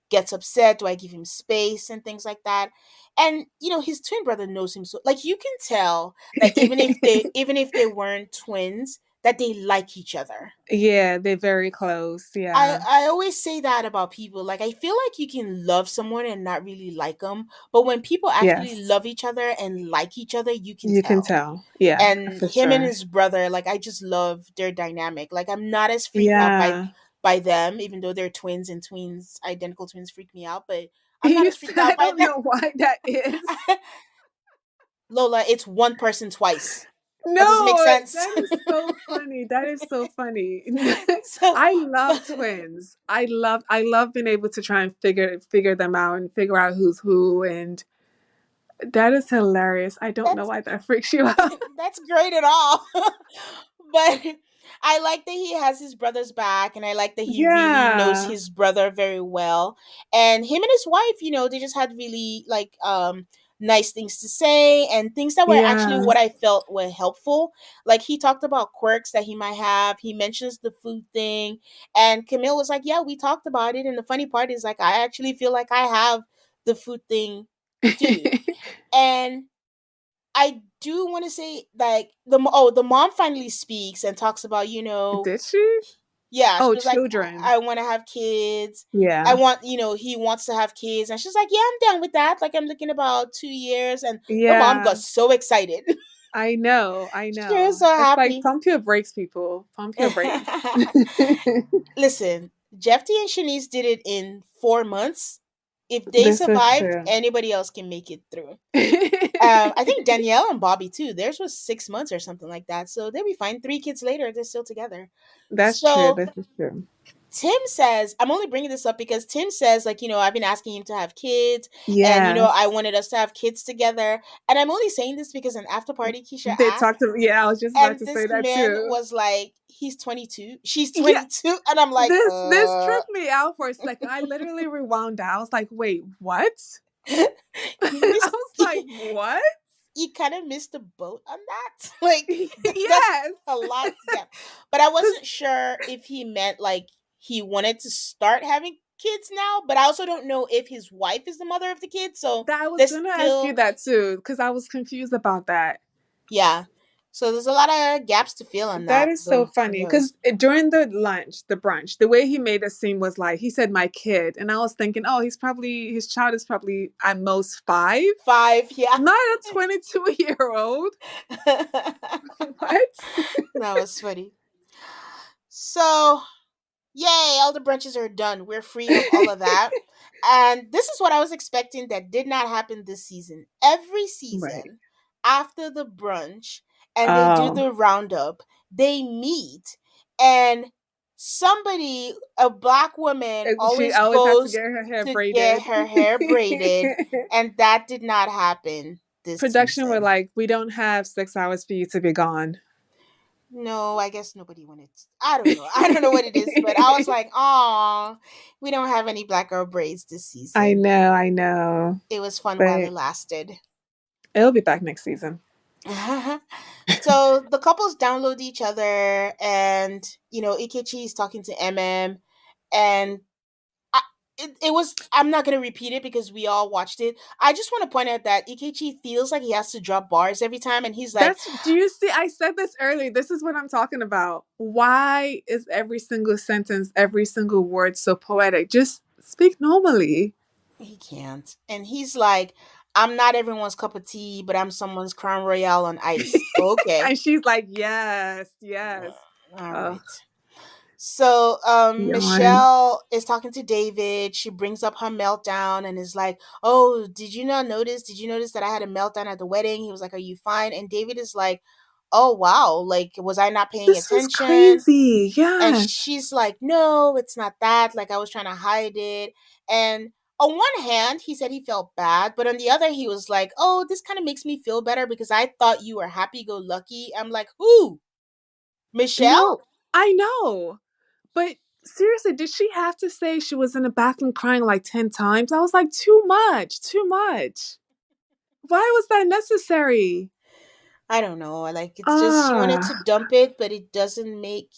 [SPEAKER 1] gets upset, do I give him space and things like that. And his twin brother knows him, so like you can tell that even if they weren't twins, that they like each other.
[SPEAKER 2] Yeah, they're very close.
[SPEAKER 1] I,
[SPEAKER 2] Yeah.
[SPEAKER 1] I always say that about people. Like, I feel like you can love someone and not really like them. But when people actually
[SPEAKER 2] Yes.
[SPEAKER 1] love each other and like each other, you can
[SPEAKER 2] You can
[SPEAKER 1] tell.
[SPEAKER 2] tell. Yeah,
[SPEAKER 1] And
[SPEAKER 2] for
[SPEAKER 1] him and
[SPEAKER 2] sure.
[SPEAKER 1] his brother, like I just love their dynamic. Like I'm not as freaked out by
[SPEAKER 2] Yeah.
[SPEAKER 1] them, even though they're twins and twins, identical twins freak me out, but I'm not
[SPEAKER 2] You
[SPEAKER 1] as
[SPEAKER 2] said
[SPEAKER 1] freaked
[SPEAKER 2] I
[SPEAKER 1] out by
[SPEAKER 2] don't
[SPEAKER 1] them.
[SPEAKER 2] know why that is.
[SPEAKER 1] Lola, it's one person twice. That doesn't make
[SPEAKER 2] No,
[SPEAKER 1] sense.
[SPEAKER 2] that is so funny. That is so funny.
[SPEAKER 1] So
[SPEAKER 2] I love twins. I love being able to try and figure them out and figure out who's who, and that is hilarious. I don't know
[SPEAKER 1] that's
[SPEAKER 2] why that freaks you out.
[SPEAKER 1] that's great at all. But I like that he has his brother's back, and I like that he really knows
[SPEAKER 2] Yeah.
[SPEAKER 1] his brother very well. And him and his wife, they just had really like nice things to say and things that were actually
[SPEAKER 2] Yeah.
[SPEAKER 1] what I felt were helpful. Like he talked about quirks that he might have. He mentions the food thing, and Camille was like, "Yeah, we talked about it." And the funny part is, like, I actually feel like I have the food thing too. And I do want to say like the mom finally speaks and talks about
[SPEAKER 2] Did she?
[SPEAKER 1] yeah, she
[SPEAKER 2] Oh,
[SPEAKER 1] was like,
[SPEAKER 2] children.
[SPEAKER 1] I want to have kids. I
[SPEAKER 2] Yeah.
[SPEAKER 1] want, he wants to have kids, and she's like, yeah, I'm down with that. Like I'm looking about 2 years, and the mom got
[SPEAKER 2] Yeah.
[SPEAKER 1] so excited.
[SPEAKER 2] I know. I
[SPEAKER 1] She was
[SPEAKER 2] know.
[SPEAKER 1] so
[SPEAKER 2] It's like
[SPEAKER 1] happy.
[SPEAKER 2] pump your brakes, people. Pump your brakes.
[SPEAKER 1] Listen, Jeffy and Shanice did it in 4 months. If they
[SPEAKER 2] This is
[SPEAKER 1] survived,
[SPEAKER 2] true.
[SPEAKER 1] anybody else can make it through. I think Danielle and Bobby too. Theirs was 6 months or something like that. So they'll be fine. 3 kids later, they're still together.
[SPEAKER 2] That's true.
[SPEAKER 1] So
[SPEAKER 2] This is true.
[SPEAKER 1] Tim says, I'm only bringing this up because Tim says, like, I've been asking him to have kids and, I
[SPEAKER 2] Yes.
[SPEAKER 1] wanted us to have kids together. And I'm only saying this because in After Party, Keisha
[SPEAKER 2] They
[SPEAKER 1] asked,
[SPEAKER 2] talked to yeah, I was just about
[SPEAKER 1] and
[SPEAKER 2] to say
[SPEAKER 1] this
[SPEAKER 2] that
[SPEAKER 1] man
[SPEAKER 2] too.
[SPEAKER 1] was like, he's 22, she's
[SPEAKER 2] Yeah,
[SPEAKER 1] 22. And I'm like,
[SPEAKER 2] this tripped me out for a second. I literally rewound that. I was like, wait, what?
[SPEAKER 1] you
[SPEAKER 2] I
[SPEAKER 1] missed,
[SPEAKER 2] was like, what?
[SPEAKER 1] you kind of missed the boat on that. Like, that's
[SPEAKER 2] Yes.
[SPEAKER 1] a lot. Yeah. But I
[SPEAKER 2] 'Cause
[SPEAKER 1] wasn't sure if he meant like he wanted to start having kids now, but I also don't know if his wife is the mother of the kids. So
[SPEAKER 2] I was
[SPEAKER 1] there's
[SPEAKER 2] gonna ask you
[SPEAKER 1] still,
[SPEAKER 2] that too, because I was confused about that.
[SPEAKER 1] yeah. So there's a lot of gaps to fill on
[SPEAKER 2] That
[SPEAKER 1] that
[SPEAKER 2] is so
[SPEAKER 1] on
[SPEAKER 2] funny
[SPEAKER 1] those.
[SPEAKER 2] because during the lunch, the brunch, the way he made it seem was like he said my kid, and I was thinking, oh, his child is probably at most 5,
[SPEAKER 1] Five, yeah.
[SPEAKER 2] not a 22-year old. What?
[SPEAKER 1] That was funny. So yay, all the brunches are done. We're free of all of that. And this is what I was expecting that did not happen this season. Every
[SPEAKER 2] Right.
[SPEAKER 1] season, after the brunch and they do
[SPEAKER 2] Oh,
[SPEAKER 1] the roundup, they meet and somebody, a black woman,
[SPEAKER 2] she
[SPEAKER 1] always
[SPEAKER 2] always has to
[SPEAKER 1] goes
[SPEAKER 2] get her hair
[SPEAKER 1] to get
[SPEAKER 2] braided.
[SPEAKER 1] her hair braided. And that did not happen this
[SPEAKER 2] Production were
[SPEAKER 1] season.
[SPEAKER 2] like, we don't have 6 hours for you to be gone.
[SPEAKER 1] No, I guess nobody wanted. I don't know. I don't know what it is, but I was like, "Oh, we don't have any black girl braids this season."
[SPEAKER 2] I know,
[SPEAKER 1] It was fun while it
[SPEAKER 2] but
[SPEAKER 1] lasted.
[SPEAKER 2] it'll be back next season.
[SPEAKER 1] So the couples download each other, and Ikechi is talking to MM, and I, it was. I'm not gonna repeat it because we all watched it. I just want to point out that Ikechi feels like he has to drop bars every time, and he's like,
[SPEAKER 2] Do you see? I said this earlier. This is what I'm talking about. Why is every single sentence, every single word so poetic? Just speak normally.
[SPEAKER 1] he can't. And he's like, I'm not everyone's cup of tea, but I'm someone's crown royale on ice. Okay.
[SPEAKER 2] And she's like, yes, yes.
[SPEAKER 1] All
[SPEAKER 2] Oh,
[SPEAKER 1] right. So
[SPEAKER 2] yawn.
[SPEAKER 1] Michelle is talking to David. She brings up her meltdown and is like, "Oh, did you not notice? Did you notice that I had a meltdown at the wedding?" He was like, "Are you fine?" And David is like, "Oh wow, like was I not paying
[SPEAKER 2] This is
[SPEAKER 1] attention?"
[SPEAKER 2] crazy.
[SPEAKER 1] And
[SPEAKER 2] Yes.
[SPEAKER 1] she's like, "No, it's not that. Like I was trying to hide it." And on one hand, he said he felt bad, but on the other, he was like, "Oh, this kind of makes me feel better because I thought you were happy go lucky." I'm like, "Who? Michelle?"
[SPEAKER 2] No, I know. But seriously, did she have to say she was in the bathroom crying like 10 times? I was like, too much, too much. Why was that necessary?
[SPEAKER 1] I don't know. Like it's just she wanted to
[SPEAKER 2] Ah,
[SPEAKER 1] dump it, but it doesn't make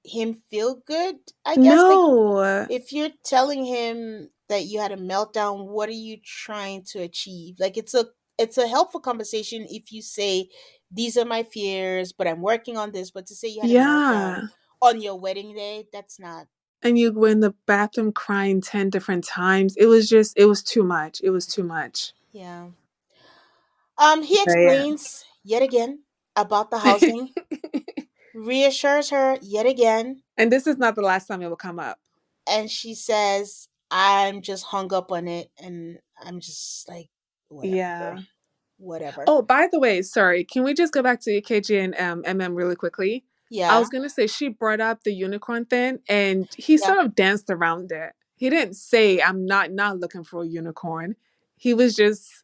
[SPEAKER 1] him feel good, I guess. Like
[SPEAKER 2] no.
[SPEAKER 1] if you're telling him that you had a meltdown, what are you trying to achieve? Like it's a helpful conversation if you say these are my fears, but I'm working on this, but to say you had a meltdown
[SPEAKER 2] Yeah.
[SPEAKER 1] on your wedding day, that's not.
[SPEAKER 2] And you were in the bathroom crying 10 different times. It was too much. It was too much.
[SPEAKER 1] Yeah. He
[SPEAKER 2] But yeah.
[SPEAKER 1] explains yet again about the housing, reassures her yet again,
[SPEAKER 2] And this is not the last time it will come up.
[SPEAKER 1] and she says, I'm just hung up on it, and I'm just like, whatever,
[SPEAKER 2] Yeah.
[SPEAKER 1] whatever.
[SPEAKER 2] Oh, by the way, sorry. Can we just go back to EKG and MM really quickly? I
[SPEAKER 1] Yeah,
[SPEAKER 2] was gonna say she brought up the unicorn thing, and he
[SPEAKER 1] yeah,
[SPEAKER 2] sort of danced around it. He didn't say, "I'm not looking for a unicorn." He was just,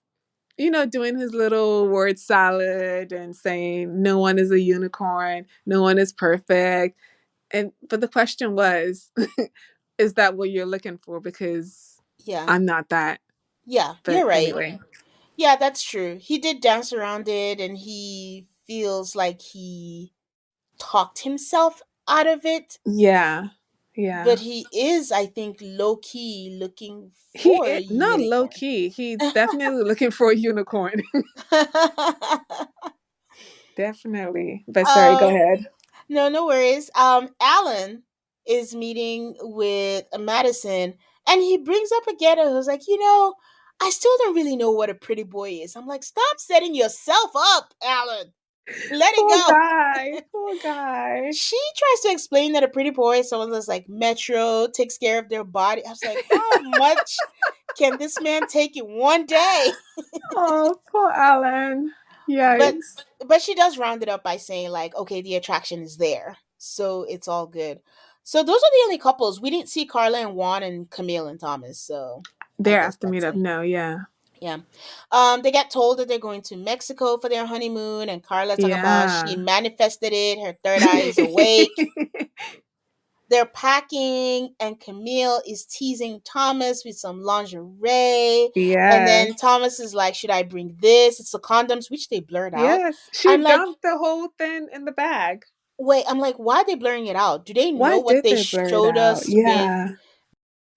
[SPEAKER 2] doing his little word salad and saying, "No one is a unicorn. No one is perfect." And but the question was, is that what you're looking for? Because
[SPEAKER 1] yeah,
[SPEAKER 2] I'm not that.
[SPEAKER 1] yeah,
[SPEAKER 2] But
[SPEAKER 1] you're right.
[SPEAKER 2] anyway,
[SPEAKER 1] Yeah, that's true. He did dance around it, and he feels like he talked himself out of it,
[SPEAKER 2] yeah, yeah.
[SPEAKER 1] but he is, I think, low key looking
[SPEAKER 2] He
[SPEAKER 1] for a
[SPEAKER 2] is not low
[SPEAKER 1] unicorn.
[SPEAKER 2] key. He's definitely looking for a unicorn. Definitely. But sorry, go
[SPEAKER 1] uh,
[SPEAKER 2] ahead.
[SPEAKER 1] No, no worries. Alan is meeting with Madison, and he brings up a ghetto who's like, I still don't really know what a pretty boy is. I'm like, stop setting yourself up, Alan. Let it
[SPEAKER 2] Poor
[SPEAKER 1] go.
[SPEAKER 2] guy. Poor guy.
[SPEAKER 1] She tries to explain that a pretty boy is someone that's like metro, takes care of their body. I was like, how much can this man take in one day?
[SPEAKER 2] Oh, poor Alan.
[SPEAKER 1] But
[SPEAKER 2] Yikes.
[SPEAKER 1] but she does round it up by saying like, okay, the attraction is there, so it's all good. So those are the only couples we didn't see: Carla and Juan and Camille and Thomas. So I
[SPEAKER 2] They're
[SPEAKER 1] guess
[SPEAKER 2] after
[SPEAKER 1] that's
[SPEAKER 2] meetup.
[SPEAKER 1] it.
[SPEAKER 2] No, yeah.
[SPEAKER 1] Yeah. They get told that they're going to Mexico for their honeymoon, and Carla talk about she
[SPEAKER 2] Yeah.
[SPEAKER 1] manifested it. Her third eye is awake. They're packing, and Camille is teasing Thomas with some lingerie. And then
[SPEAKER 2] Yes.
[SPEAKER 1] Thomas is like, should I bring this? It's the condoms, which they blurred out.
[SPEAKER 2] Yes. She
[SPEAKER 1] I'm like,
[SPEAKER 2] dumped the whole thing in the bag.
[SPEAKER 1] wait, I'm like, why are they blurring it out? Do they know
[SPEAKER 2] Why
[SPEAKER 1] what
[SPEAKER 2] did
[SPEAKER 1] they
[SPEAKER 2] they blur it
[SPEAKER 1] showed
[SPEAKER 2] out?
[SPEAKER 1] us with
[SPEAKER 2] Yeah.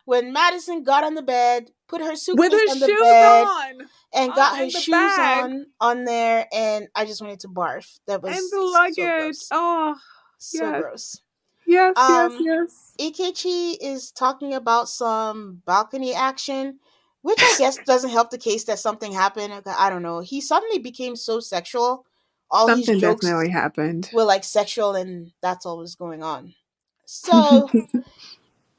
[SPEAKER 1] when Madison got on the bed, put her
[SPEAKER 2] With
[SPEAKER 1] suitcase
[SPEAKER 2] her
[SPEAKER 1] on the
[SPEAKER 2] shoes
[SPEAKER 1] bed,
[SPEAKER 2] on.
[SPEAKER 1] and
[SPEAKER 2] Oh,
[SPEAKER 1] got her
[SPEAKER 2] and the
[SPEAKER 1] shoes
[SPEAKER 2] bag
[SPEAKER 1] on there, and I just wanted to barf. That
[SPEAKER 2] and the
[SPEAKER 1] was so
[SPEAKER 2] luggage.
[SPEAKER 1] gross.
[SPEAKER 2] Oh,
[SPEAKER 1] So
[SPEAKER 2] yes,
[SPEAKER 1] gross.
[SPEAKER 2] yes, yes,
[SPEAKER 1] Um
[SPEAKER 2] yes.
[SPEAKER 1] Ikechi is talking about some balcony action, which I guess doesn't help the case that something happened. I don't know. He suddenly became so sexual. All his
[SPEAKER 2] Something
[SPEAKER 1] jokes
[SPEAKER 2] definitely happened.
[SPEAKER 1] were like sexual, and that's all was going on. So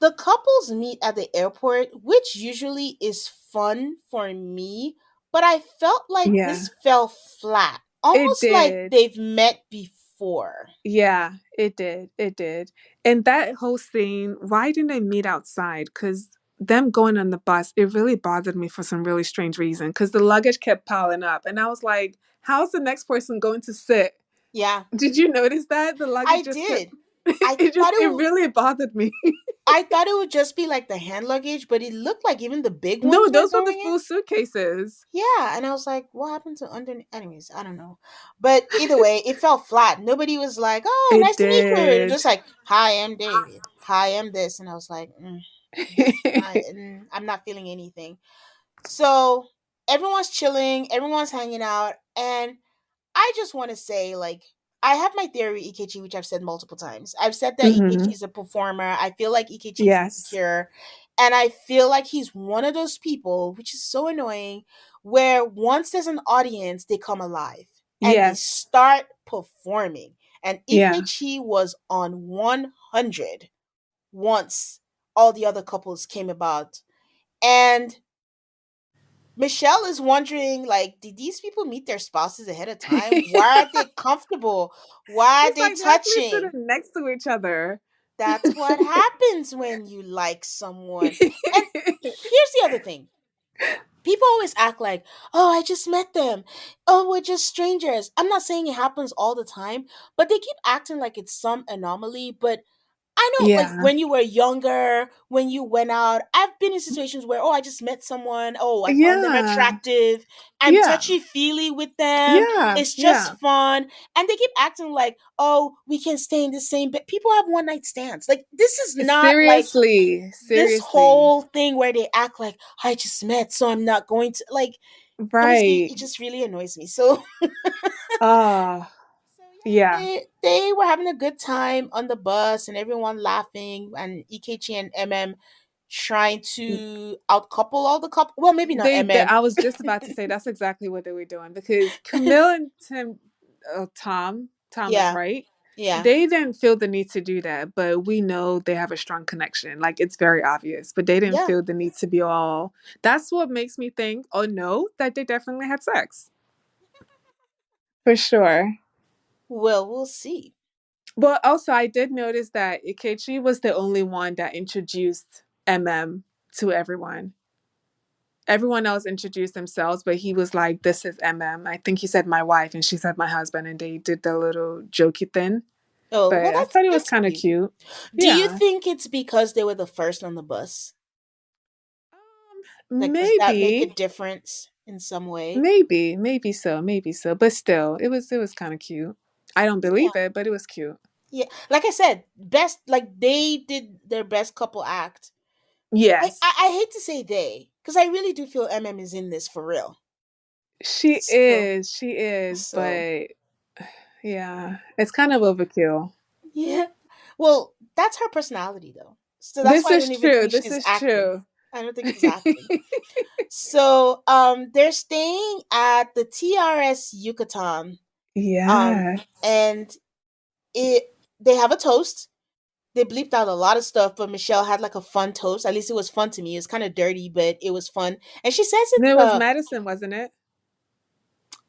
[SPEAKER 1] the couples meet at the airport, which usually is fun for me, but I felt like
[SPEAKER 2] Yeah,
[SPEAKER 1] this fell flat.
[SPEAKER 2] it
[SPEAKER 1] Almost like
[SPEAKER 2] did.
[SPEAKER 1] they've met before.
[SPEAKER 2] Yeah, it did. It did. And that whole scene, why didn't they meet outside? Because them going on the bus, it really bothered me for some really strange reason. Because the luggage kept piling up. And I was like, how's the next person going to sit?
[SPEAKER 1] Yeah,
[SPEAKER 2] Did you notice that? The luggage
[SPEAKER 1] I
[SPEAKER 2] just kept,
[SPEAKER 1] did. I thought
[SPEAKER 2] it really bothered me.
[SPEAKER 1] I thought it would just be like the hand luggage, but it looked like even the big
[SPEAKER 2] No,
[SPEAKER 1] ones were
[SPEAKER 2] those were the
[SPEAKER 1] going in.
[SPEAKER 2] full suitcases.
[SPEAKER 1] Yeah, and I was like, what happened to under? Anyways, I don't know. But either way, it fell flat. Nobody was like, oh,
[SPEAKER 2] It
[SPEAKER 1] nice to meet you. It was
[SPEAKER 2] did.
[SPEAKER 1] just like, hi, I'm David. Hi, I'm this. And I was like, I'm not feeling anything. So everyone's chilling, everyone's hanging out, and I just want to say, like, I have my theory, Ikechi, which I've said multiple times. I've said that Ikechi
[SPEAKER 2] Hmm.
[SPEAKER 1] is a performer. I feel like Ikechi is
[SPEAKER 2] Yes.
[SPEAKER 1] insecure. And I feel like he's one of those people, which is so annoying, where once there's an audience, they come alive and they
[SPEAKER 2] Yes.
[SPEAKER 1] start performing. And
[SPEAKER 2] Yeah.
[SPEAKER 1] Ikechi was on 100 once all the other couples came about. And Michelle is wondering, like, did these people meet their spouses ahead of time? Why are they comfortable? Why are
[SPEAKER 2] It's
[SPEAKER 1] they
[SPEAKER 2] like they're actually
[SPEAKER 1] touching?
[SPEAKER 2] sitting next to each other.
[SPEAKER 1] That's what happens when you like someone. And here's the other thing. People always act like, oh, I just met them. Oh, we're just strangers. I'm not saying it happens all the time, but they keep acting like it's some anomaly. But I know, like,
[SPEAKER 2] Yeah.
[SPEAKER 1] when you were younger, when you went out, I've been in situations where, oh, I just met someone. Oh, I found them
[SPEAKER 2] Yeah.
[SPEAKER 1] attractive. I'm
[SPEAKER 2] Yeah.
[SPEAKER 1] touchy feely with them.
[SPEAKER 2] Yeah.
[SPEAKER 1] It's just
[SPEAKER 2] Yeah.
[SPEAKER 1] fun. And they keep acting like, oh, we can stay in the same bed. People have one night stands. Like, this is not like
[SPEAKER 2] Seriously.
[SPEAKER 1] this
[SPEAKER 2] Seriously.
[SPEAKER 1] whole thing where they act like, I just met, so I'm not going to. Like, honestly,
[SPEAKER 2] Right.
[SPEAKER 1] it just really annoys me. So,
[SPEAKER 2] Ah,
[SPEAKER 1] so yeah,
[SPEAKER 2] yeah.
[SPEAKER 1] they were having a good time on the bus and everyone laughing and Ikechi and MM trying to outcouple all the couple. Well, maybe not
[SPEAKER 2] They
[SPEAKER 1] MM.
[SPEAKER 2] I was just about to say that's exactly what they were doing because Camille and Thomas,
[SPEAKER 1] Yeah,
[SPEAKER 2] right?
[SPEAKER 1] yeah,
[SPEAKER 2] They didn't feel the need to do that, but we know they have a strong connection. Like it's very obvious, but they didn't
[SPEAKER 1] yeah.
[SPEAKER 2] feel the need to be all. That's what makes me think, oh no, that they definitely had sex. For sure.
[SPEAKER 1] Well, we'll see.
[SPEAKER 2] But also, I did notice that Ikechi was the only one that introduced MM to everyone. Everyone else introduced themselves, but he was like, "This is MM." I think he said my wife, and she said my husband, and they did the little jokey thing.
[SPEAKER 1] Oh, well,
[SPEAKER 2] But I thought it was
[SPEAKER 1] that's
[SPEAKER 2] kind of
[SPEAKER 1] cute.
[SPEAKER 2] cute.
[SPEAKER 1] Do you
[SPEAKER 2] Yeah,
[SPEAKER 1] think it's because they were the first on the bus? Like, does that make a
[SPEAKER 2] maybe,
[SPEAKER 1] difference in some way?
[SPEAKER 2] maybe so. But still, it was kind of cute. I don't
[SPEAKER 1] Yeah.
[SPEAKER 2] believe it, but it was cute.
[SPEAKER 1] Yeah, like I said, best, like, they did their best couple act.
[SPEAKER 2] Yes,
[SPEAKER 1] I hate to say they, because I really do feel MM is in this for real. So
[SPEAKER 2] she is,
[SPEAKER 1] so
[SPEAKER 2] but yeah, it's kind of overkill.
[SPEAKER 1] yeah. Well, that's her personality though. So that's
[SPEAKER 2] This
[SPEAKER 1] why I
[SPEAKER 2] is
[SPEAKER 1] don't even
[SPEAKER 2] true.
[SPEAKER 1] think
[SPEAKER 2] This
[SPEAKER 1] she's
[SPEAKER 2] is
[SPEAKER 1] acting.
[SPEAKER 2] true.
[SPEAKER 1] I don't think she's acting. So they're staying at the TRS Yucatan.
[SPEAKER 2] Yeah.
[SPEAKER 1] And it they have a toast. They bleeped out a lot of stuff, but Michelle had like a fun toast. At least it was fun to me. It was kind of dirty, but it was fun. And she says it's
[SPEAKER 2] There was Madison, wasn't it?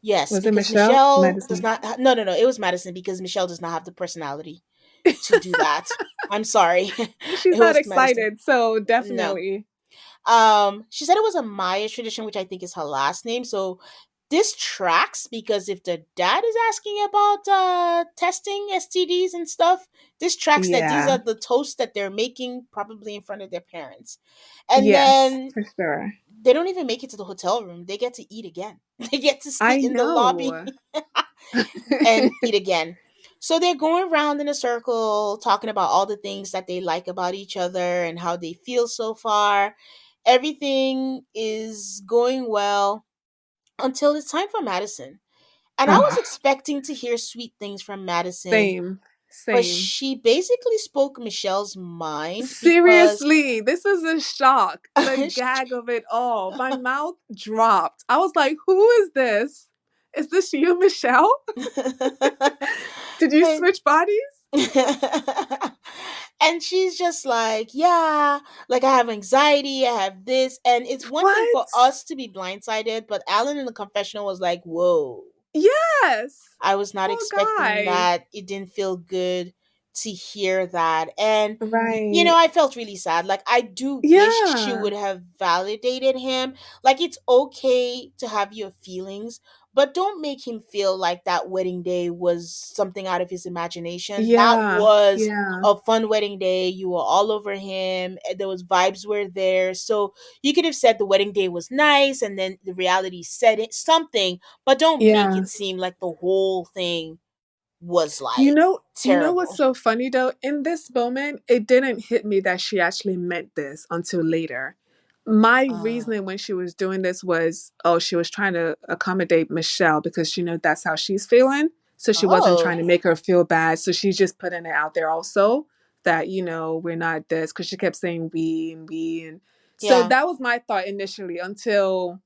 [SPEAKER 1] yes,
[SPEAKER 2] Was it
[SPEAKER 1] because
[SPEAKER 2] Michelle?
[SPEAKER 1] Michelle does
[SPEAKER 2] Madison.
[SPEAKER 1] not no, it was Madison because Michelle does not have the personality to do that. I'm sorry.
[SPEAKER 2] She's
[SPEAKER 1] It
[SPEAKER 2] not
[SPEAKER 1] was Madison.
[SPEAKER 2] excited, so
[SPEAKER 1] No.
[SPEAKER 2] definitely.
[SPEAKER 1] She said it was a Maya tradition, which I think is her last name. So this tracks because if the dad is asking about testing STDs and stuff, this tracks that these
[SPEAKER 2] Yeah.
[SPEAKER 1] are the toasts that they're making probably in front of their parents. And
[SPEAKER 2] Yes,
[SPEAKER 1] then
[SPEAKER 2] for sure.
[SPEAKER 1] they don't even make it to the hotel room. They get to eat again. They get to sit
[SPEAKER 2] I
[SPEAKER 1] in the lobby
[SPEAKER 2] know.
[SPEAKER 1] and eat again. So they're going around in a circle talking about all the things that they like about each other and how they feel so far. Everything is going well. until it's time for Madison. And I was
[SPEAKER 2] Ugh,
[SPEAKER 1] expecting to hear sweet things from Madison,
[SPEAKER 2] same,
[SPEAKER 1] but
[SPEAKER 2] same.
[SPEAKER 1] she basically spoke Michelle's mind because
[SPEAKER 2] Seriously, this is a shock. The gag of it all. My mouth dropped. I was like, who is this? Is this you, Michelle? Did you
[SPEAKER 1] and
[SPEAKER 2] switch bodies?
[SPEAKER 1] and she's just like, yeah, like I have anxiety, I have this. And it's one thing for
[SPEAKER 2] What?
[SPEAKER 1] us to be blindsided, but Alan in the confessional was like, whoa,
[SPEAKER 2] Yes.
[SPEAKER 1] I was not
[SPEAKER 2] Poor
[SPEAKER 1] expecting
[SPEAKER 2] guy.
[SPEAKER 1] that. It didn't feel good to hear that. And,
[SPEAKER 2] Right.
[SPEAKER 1] I felt really sad. Like, I do wish she
[SPEAKER 2] Yeah.
[SPEAKER 1] would have validated him. Like, it's okay to have your feelings, but don't make him feel like that wedding day was something out of his imagination. That
[SPEAKER 2] Yeah.
[SPEAKER 1] was
[SPEAKER 2] Yeah.
[SPEAKER 1] a fun wedding day. You were all over him. There was vibes were there. So you could have said the wedding day was nice and then the reality said it something, but don't make
[SPEAKER 2] Yeah.
[SPEAKER 1] it seem like the whole thing was
[SPEAKER 2] You
[SPEAKER 1] like
[SPEAKER 2] know, you know what's
[SPEAKER 1] terrible.
[SPEAKER 2] so funny though? In this moment, it didn't hit me that she actually meant this until later. My
[SPEAKER 1] Uh,
[SPEAKER 2] reasoning when she was doing this was, oh, she was trying to accommodate Michelle because she knew that's how she's feeling. So she wasn't trying
[SPEAKER 1] oh,
[SPEAKER 2] to make her feel bad. So she's just putting it out there also that, we're not this because she kept saying we and we. And so
[SPEAKER 1] yeah,
[SPEAKER 2] that was my thought initially until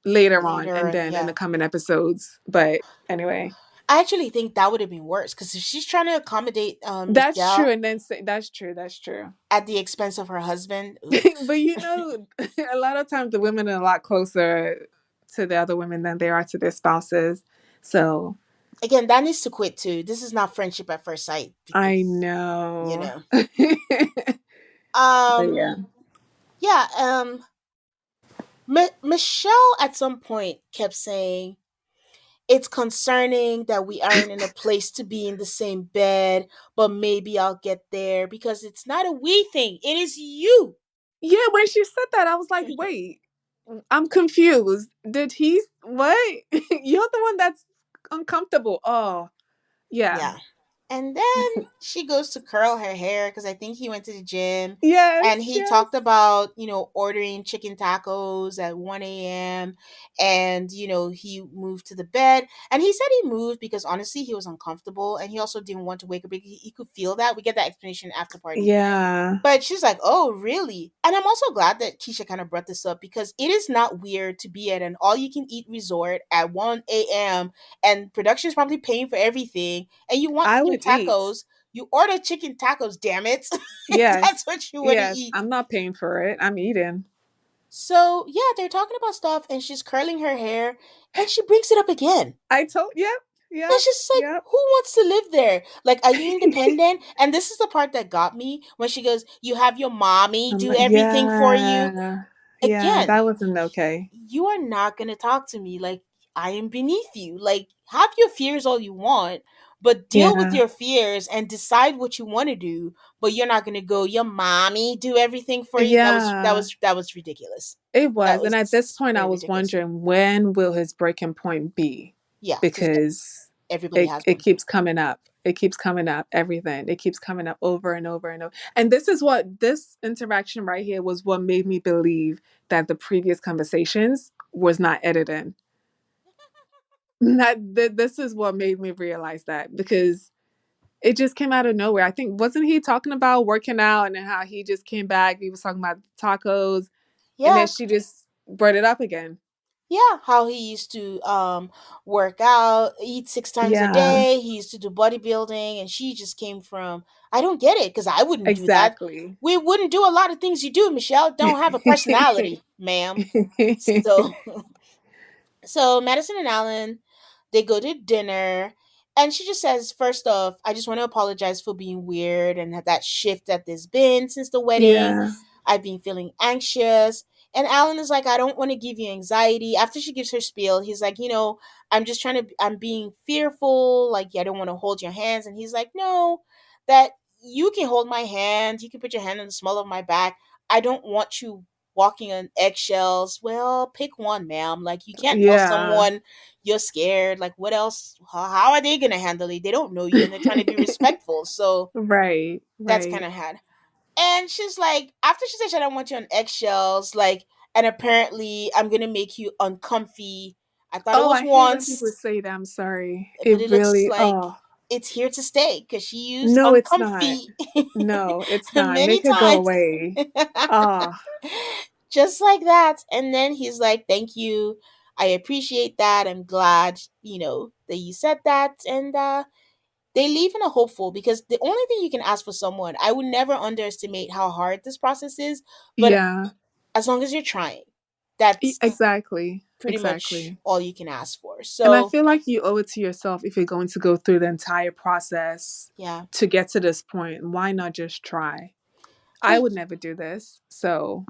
[SPEAKER 2] later on
[SPEAKER 1] later
[SPEAKER 2] and
[SPEAKER 1] and
[SPEAKER 2] then in the
[SPEAKER 1] yeah.
[SPEAKER 2] coming episodes. But anyway.
[SPEAKER 1] I actually think that would have been worse because if she's trying to accommodate
[SPEAKER 2] That's true,
[SPEAKER 1] Michelle
[SPEAKER 2] and then say, that's true. That's true.
[SPEAKER 1] at the expense of her husband, oof.
[SPEAKER 2] But a lot of times the women are a lot closer to the other women than they are to their spouses. So
[SPEAKER 1] Again, that needs to quit too. This is not friendship at first sight
[SPEAKER 2] I
[SPEAKER 1] because you
[SPEAKER 2] know.
[SPEAKER 1] know.
[SPEAKER 2] But
[SPEAKER 1] Um,
[SPEAKER 2] yeah.
[SPEAKER 1] yeah. Michelle at some point kept saying it's concerning that we aren't in a place to be in the same bed, but maybe I'll get there because it's not a we thing. It is you.
[SPEAKER 2] Yeah, when she said that, I was like, wait, I'm confused. Did he what? You're the one that's uncomfortable. Oh, yeah.
[SPEAKER 1] Yeah. And then she goes to curl her hair because I think he went to the gym
[SPEAKER 2] Yes,
[SPEAKER 1] and he
[SPEAKER 2] yes.
[SPEAKER 1] talked about, ordering chicken tacos at 1 a.m. And, he moved to the bed. And he said he moved because honestly, he was uncomfortable and he also didn't want to wake up. He could feel that. We get that explanation after party.
[SPEAKER 2] Yeah.
[SPEAKER 1] But she's like, "Oh, really?" And I'm also glad that Keisha kind of brought this up because it is not weird to be at an all-you-can-eat resort at 1 a.m. and production is probably paying for everything, and you want
[SPEAKER 2] I
[SPEAKER 1] chicken
[SPEAKER 2] would eat.
[SPEAKER 1] tacos. You order chicken tacos, damn it! That's
[SPEAKER 2] Yes.
[SPEAKER 1] what you want to
[SPEAKER 2] Yes.
[SPEAKER 1] eat.
[SPEAKER 2] I'm not paying for it. I'm eating.
[SPEAKER 1] So yeah, they're talking about stuff, and she's curling her hair, and she brings it up again.
[SPEAKER 2] I told yep,
[SPEAKER 1] And
[SPEAKER 2] yep,
[SPEAKER 1] it's just like,
[SPEAKER 2] yep.
[SPEAKER 1] who wants to live there? Like, are you independent? And this is the part that got me when she goes, "You have your mommy do everything for you."
[SPEAKER 2] Yeah. Yeah,
[SPEAKER 1] Again,
[SPEAKER 2] that wasn't okay.
[SPEAKER 1] you are not going to talk to me like I am beneath you. Like, have your fears all you want, but deal with
[SPEAKER 2] Yeah.
[SPEAKER 1] your fears and decide what you want to do. But you're not going to go, your mommy do everything for you.
[SPEAKER 2] Yeah.
[SPEAKER 1] That was ridiculous.
[SPEAKER 2] It
[SPEAKER 1] That
[SPEAKER 2] was. And at this
[SPEAKER 1] was
[SPEAKER 2] point I
[SPEAKER 1] very
[SPEAKER 2] was
[SPEAKER 1] ridiculous.
[SPEAKER 2] wondering when will his breaking point be?
[SPEAKER 1] Yeah, because
[SPEAKER 2] Because
[SPEAKER 1] everybody
[SPEAKER 2] it
[SPEAKER 1] has
[SPEAKER 2] it
[SPEAKER 1] one.
[SPEAKER 2] keeps coming up. It keeps coming up, everything. It keeps coming up over and over and over. And this interaction right here was what made me believe that the previous conversations was not edited. This is what made me realize that because it just came out of nowhere. I think wasn't he talking about working out and then how he just came back? He was talking about tacos, and then
[SPEAKER 1] Yeah,
[SPEAKER 2] she just brought it up again.
[SPEAKER 1] yeah, how he used to work out, eat 6 times a
[SPEAKER 2] Yeah,
[SPEAKER 1] day. He used to do bodybuilding, and she just came from. I don't get it because I wouldn't do that.
[SPEAKER 2] exactly.
[SPEAKER 1] We wouldn't do a lot of things you do, Michelle. Don't have a personality, ma'am. So so Madison and Alan, they go to dinner, and she just says, first off, I just want to apologize for being weird and that shift that there's been since the wedding.
[SPEAKER 2] Yeah,
[SPEAKER 1] I've been feeling anxious. And Alan is like, I don't want to give you anxiety. After she gives her spiel, he's like, I'm just trying to, I'm being fearful. Like, I don't want to hold your hands. And he's like, no, that you can hold my hand. You can put your hand on the small of my back. I don't want you walking on eggshells. Well, pick one, ma'am. Like, you can't tell
[SPEAKER 2] yeah.
[SPEAKER 1] someone you're scared. Like, what else? How are they going to handle it? They don't know you and they're trying to be respectful. So
[SPEAKER 2] Right,
[SPEAKER 1] that's kind
[SPEAKER 2] right.
[SPEAKER 1] of had. And she's like, after she said, I don't want you on eggshells, like, and apparently I'm going to make you uncomfy. I thought it
[SPEAKER 2] Oh,
[SPEAKER 1] was
[SPEAKER 2] I hate when people
[SPEAKER 1] once,
[SPEAKER 2] say that. I'm sorry.
[SPEAKER 1] but
[SPEAKER 2] It
[SPEAKER 1] it looks
[SPEAKER 2] really,
[SPEAKER 1] like
[SPEAKER 2] oh,
[SPEAKER 1] it's here to stay because she used
[SPEAKER 2] no, it's not.
[SPEAKER 1] uncomfy
[SPEAKER 2] No, it's not.
[SPEAKER 1] many
[SPEAKER 2] Make it go
[SPEAKER 1] times.
[SPEAKER 2] away. Oh,
[SPEAKER 1] Just like that. And then he's like, thank you. I appreciate that. I'm glad, that you said that. And they leave in a hopeful because the only thing you can ask for someone, I would never underestimate how hard this process is. But
[SPEAKER 2] yeah.
[SPEAKER 1] as long as you're trying, that's
[SPEAKER 2] Exactly.
[SPEAKER 1] pretty much
[SPEAKER 2] Exactly.
[SPEAKER 1] all you can ask for.
[SPEAKER 2] And I
[SPEAKER 1] So,
[SPEAKER 2] feel like you owe it to yourself if you're going to go through the entire process
[SPEAKER 1] yeah,
[SPEAKER 2] to get to this point. Why not just try? I
[SPEAKER 1] well,
[SPEAKER 2] would never do this. So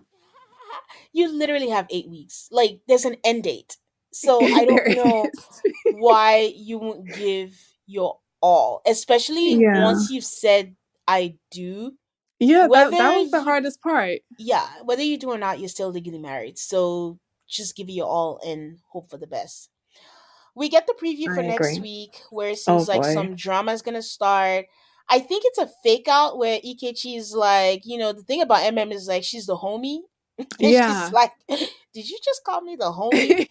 [SPEAKER 1] you literally have 8 weeks. Like, there's an end date. So, I
[SPEAKER 2] there
[SPEAKER 1] don't know
[SPEAKER 2] is.
[SPEAKER 1] why you won't give your all, especially
[SPEAKER 2] Yeah.
[SPEAKER 1] once you've said, I do.
[SPEAKER 2] Yeah, that
[SPEAKER 1] Whether
[SPEAKER 2] was the
[SPEAKER 1] you,
[SPEAKER 2] hardest part.
[SPEAKER 1] yeah, whether you do or not, you're still legally married. So, just give it your all and hope for the best. We get the preview
[SPEAKER 2] I
[SPEAKER 1] for next
[SPEAKER 2] agree.
[SPEAKER 1] week where it
[SPEAKER 2] Oh
[SPEAKER 1] seems like
[SPEAKER 2] boy.
[SPEAKER 1] some drama is gonna start. I think it's a fake out where Ikechi is like, the thing about MM is like she's the homie. And she's
[SPEAKER 2] Yeah.
[SPEAKER 1] like, did you just call me the homie?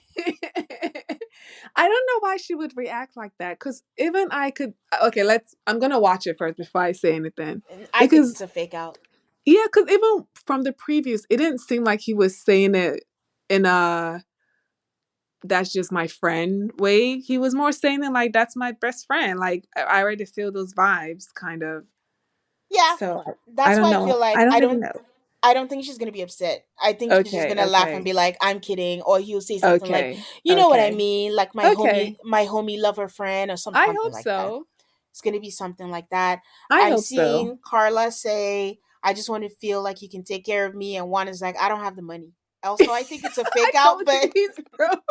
[SPEAKER 2] I don't know why she would react like that. Cause even I could okay, I'm gonna watch it first before I say anything.
[SPEAKER 1] And I think
[SPEAKER 2] Because
[SPEAKER 1] it's a fake out.
[SPEAKER 2] yeah, because even from the previews, it didn't seem like he was saying it in a that's just my friend way. He was more saying it like that's my best friend. Like I already feel those vibes kind of.
[SPEAKER 1] Yeah.
[SPEAKER 2] So I
[SPEAKER 1] That's
[SPEAKER 2] don't
[SPEAKER 1] why I feel
[SPEAKER 2] know.
[SPEAKER 1] like
[SPEAKER 2] I
[SPEAKER 1] I
[SPEAKER 2] don't even
[SPEAKER 1] don't
[SPEAKER 2] know.
[SPEAKER 1] I don't think she's gonna be upset. I think she's just
[SPEAKER 2] Okay,
[SPEAKER 1] gonna laugh and
[SPEAKER 2] okay.
[SPEAKER 1] be like, "I'm kidding," or he'll say something like,
[SPEAKER 2] Okay.
[SPEAKER 1] "You know what I
[SPEAKER 2] Okay.
[SPEAKER 1] mean? Like
[SPEAKER 2] Okay.
[SPEAKER 1] my homie love her friend," or
[SPEAKER 2] I
[SPEAKER 1] something
[SPEAKER 2] hope
[SPEAKER 1] like that.
[SPEAKER 2] so.
[SPEAKER 1] It's gonna be something like that.
[SPEAKER 2] I
[SPEAKER 1] I'm
[SPEAKER 2] hope so.
[SPEAKER 1] seeing Carla say, "I just want to feel like you can take care of me," and Juan is like, "I don't have the money." Also, I think it's a
[SPEAKER 2] I
[SPEAKER 1] fake out,
[SPEAKER 2] told you
[SPEAKER 1] but
[SPEAKER 2] he's broke.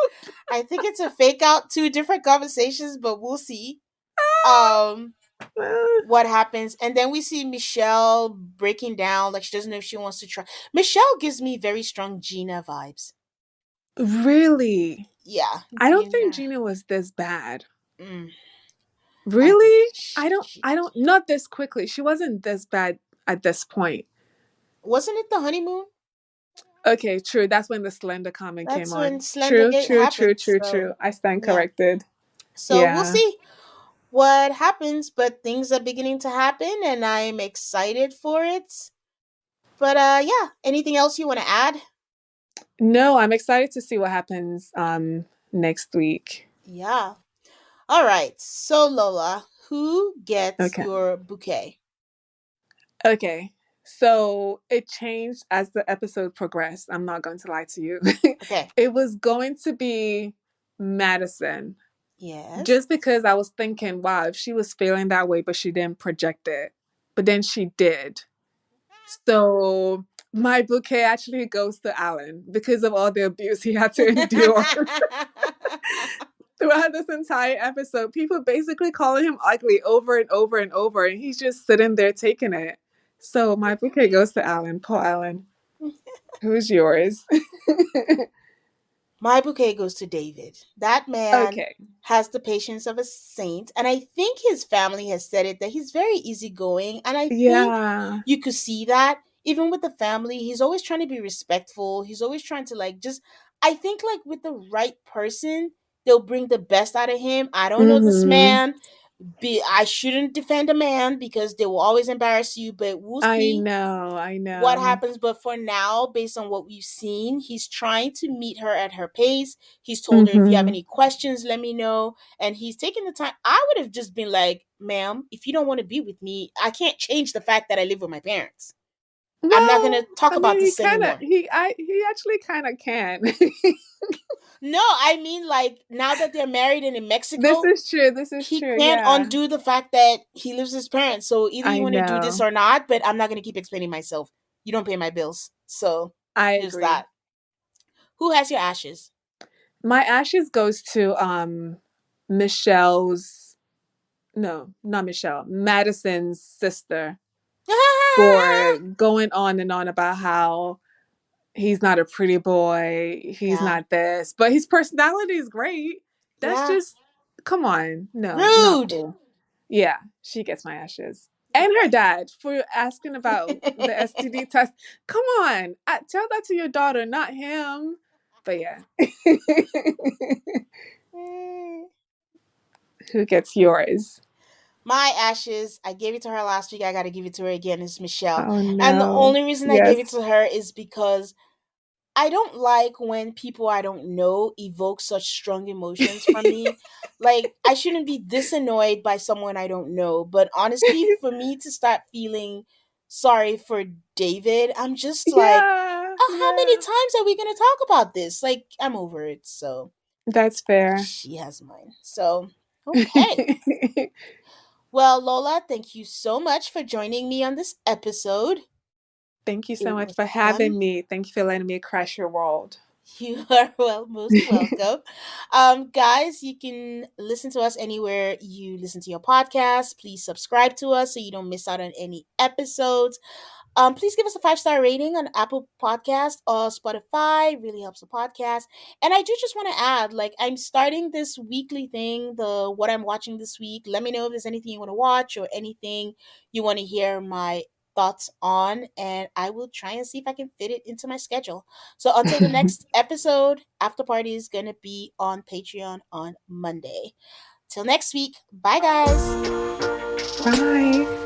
[SPEAKER 1] I think it's a fake out. Two different conversations, but we'll see. Um, what happens, and then we see Michelle breaking down like she doesn't know if she wants to try. Michelle gives me very strong Gina vibes.
[SPEAKER 2] Really?
[SPEAKER 1] Yeah,
[SPEAKER 2] I don't think
[SPEAKER 1] Gina.
[SPEAKER 2] Gina was this bad.
[SPEAKER 1] mm, I think
[SPEAKER 2] Really?
[SPEAKER 1] she,
[SPEAKER 2] I don't not this quickly. She wasn't this bad at this point.
[SPEAKER 1] wasn't it the honeymoon.
[SPEAKER 2] Okay, true. That's when the slender comment came
[SPEAKER 1] That's when
[SPEAKER 2] on. True,
[SPEAKER 1] Slendergate
[SPEAKER 2] true,
[SPEAKER 1] happened,
[SPEAKER 2] true, true,
[SPEAKER 1] so
[SPEAKER 2] true. I stand
[SPEAKER 1] yeah,
[SPEAKER 2] corrected.
[SPEAKER 1] so we'll
[SPEAKER 2] Yeah.
[SPEAKER 1] see what happens, but things are beginning to happen and I'm excited for it. But yeah, anything else you want to add?
[SPEAKER 2] No, I'm excited to see what happens next week.
[SPEAKER 1] Yeah. All right, so Lola, who gets
[SPEAKER 2] Okay.
[SPEAKER 1] your bouquet?
[SPEAKER 2] Okay. So it changed as the episode progressed. I'm not going to lie to you.
[SPEAKER 1] Okay.
[SPEAKER 2] It was going to be Madison.
[SPEAKER 1] Yes.
[SPEAKER 2] Just because I was thinking, wow, if she was feeling that way, but she didn't project it. But then she did. So my bouquet actually goes to Alan because of all the abuse he had to endure throughout this entire episode. People basically calling him ugly over and over and over, and he's just sitting there taking it. So my bouquet goes to Alan. Poor Alan. Who's yours?
[SPEAKER 1] My bouquet goes to David. That man
[SPEAKER 2] Okay.
[SPEAKER 1] has the patience of a saint, and I think his family has said it that he's very easygoing, and I think
[SPEAKER 2] Yeah.
[SPEAKER 1] you could see that even with the family. He's always trying to be respectful. He's always trying to like just. I think like with the right person, they'll bring the best out of him. I don't know this
[SPEAKER 2] Mm-hmm.
[SPEAKER 1] man. I shouldn't defend a man because they will always embarrass you, but we'll
[SPEAKER 2] I
[SPEAKER 1] see
[SPEAKER 2] know. I
[SPEAKER 1] what
[SPEAKER 2] know.
[SPEAKER 1] happens. But for now, based on what we've seen, he's trying to meet her at her pace. He's told her, if you have
[SPEAKER 2] Mm-hmm.
[SPEAKER 1] any questions, let me know. And he's taking the time. I would have just been like, ma'am, if you don't want to be with me, I can't change the fact that I live with my parents. I'm not going
[SPEAKER 2] Well,
[SPEAKER 1] to talk
[SPEAKER 2] I mean,
[SPEAKER 1] about this anymore.
[SPEAKER 2] he actually kind of can.
[SPEAKER 1] No, I mean, like, now that they're married and in
[SPEAKER 2] This
[SPEAKER 1] Mexico,
[SPEAKER 2] is true. This is
[SPEAKER 1] he
[SPEAKER 2] true.
[SPEAKER 1] can't
[SPEAKER 2] Yeah.
[SPEAKER 1] undo the fact that he lives with his parents. So either you
[SPEAKER 2] I
[SPEAKER 1] want to do this
[SPEAKER 2] know.
[SPEAKER 1] or not, but I'm not going to keep explaining myself. You don't pay my bills. So
[SPEAKER 2] I
[SPEAKER 1] there's that.
[SPEAKER 2] agree.
[SPEAKER 1] Who has your ashes?
[SPEAKER 2] My ashes goes to Michelle's no, not Michelle, Madison's sister for going on and on about how he's not a pretty boy, he's
[SPEAKER 1] Yeah.
[SPEAKER 2] not this, but his personality is great. That's
[SPEAKER 1] Yeah.
[SPEAKER 2] just come on. No, not
[SPEAKER 1] Rude.
[SPEAKER 2] cool. Yeah, she gets my ashes. And her dad for asking about the STD test. Come on, tell that to your daughter, not him. But yeah.
[SPEAKER 1] Mm.
[SPEAKER 2] Who gets yours?
[SPEAKER 1] My ashes, I gave it to her last week. I got to give it to her again. It's Michelle.
[SPEAKER 2] Oh
[SPEAKER 1] And the
[SPEAKER 2] no.
[SPEAKER 1] only reason I gave it
[SPEAKER 2] Yes.
[SPEAKER 1] to her is because I don't like when people I don't know evoke such strong emotions from me. Like, I shouldn't be this annoyed by someone I don't know. But honestly, for me to start feeling sorry for David, I'm just like,
[SPEAKER 2] Yeah.
[SPEAKER 1] how many
[SPEAKER 2] Yeah.
[SPEAKER 1] times are we going to talk about this? Like, I'm over it. So,
[SPEAKER 2] That's fair.
[SPEAKER 1] she has mine. So, okay. Well, Lola, thank you so much for joining me on this episode.
[SPEAKER 2] Thank you so
[SPEAKER 1] It
[SPEAKER 2] much
[SPEAKER 1] was
[SPEAKER 2] for
[SPEAKER 1] fun.
[SPEAKER 2] having me. Thank you for letting me crash your world.
[SPEAKER 1] You are most welcome. Guys, you can listen to us anywhere you listen to your podcast. Please subscribe to us so you don't miss out on any episodes. Please give us a 5-star rating on Apple Podcast or Spotify. Really helps the podcast. And I do just want to add, like, I'm starting this weekly thing, the what I'm watching this week. Let me know if there's anything you want to watch or anything you want to hear my thoughts on, and I will try and see if I can fit it into my schedule. So until the next episode, After Party is gonna be on Patreon on Monday. Till next week, bye guys.
[SPEAKER 2] Bye.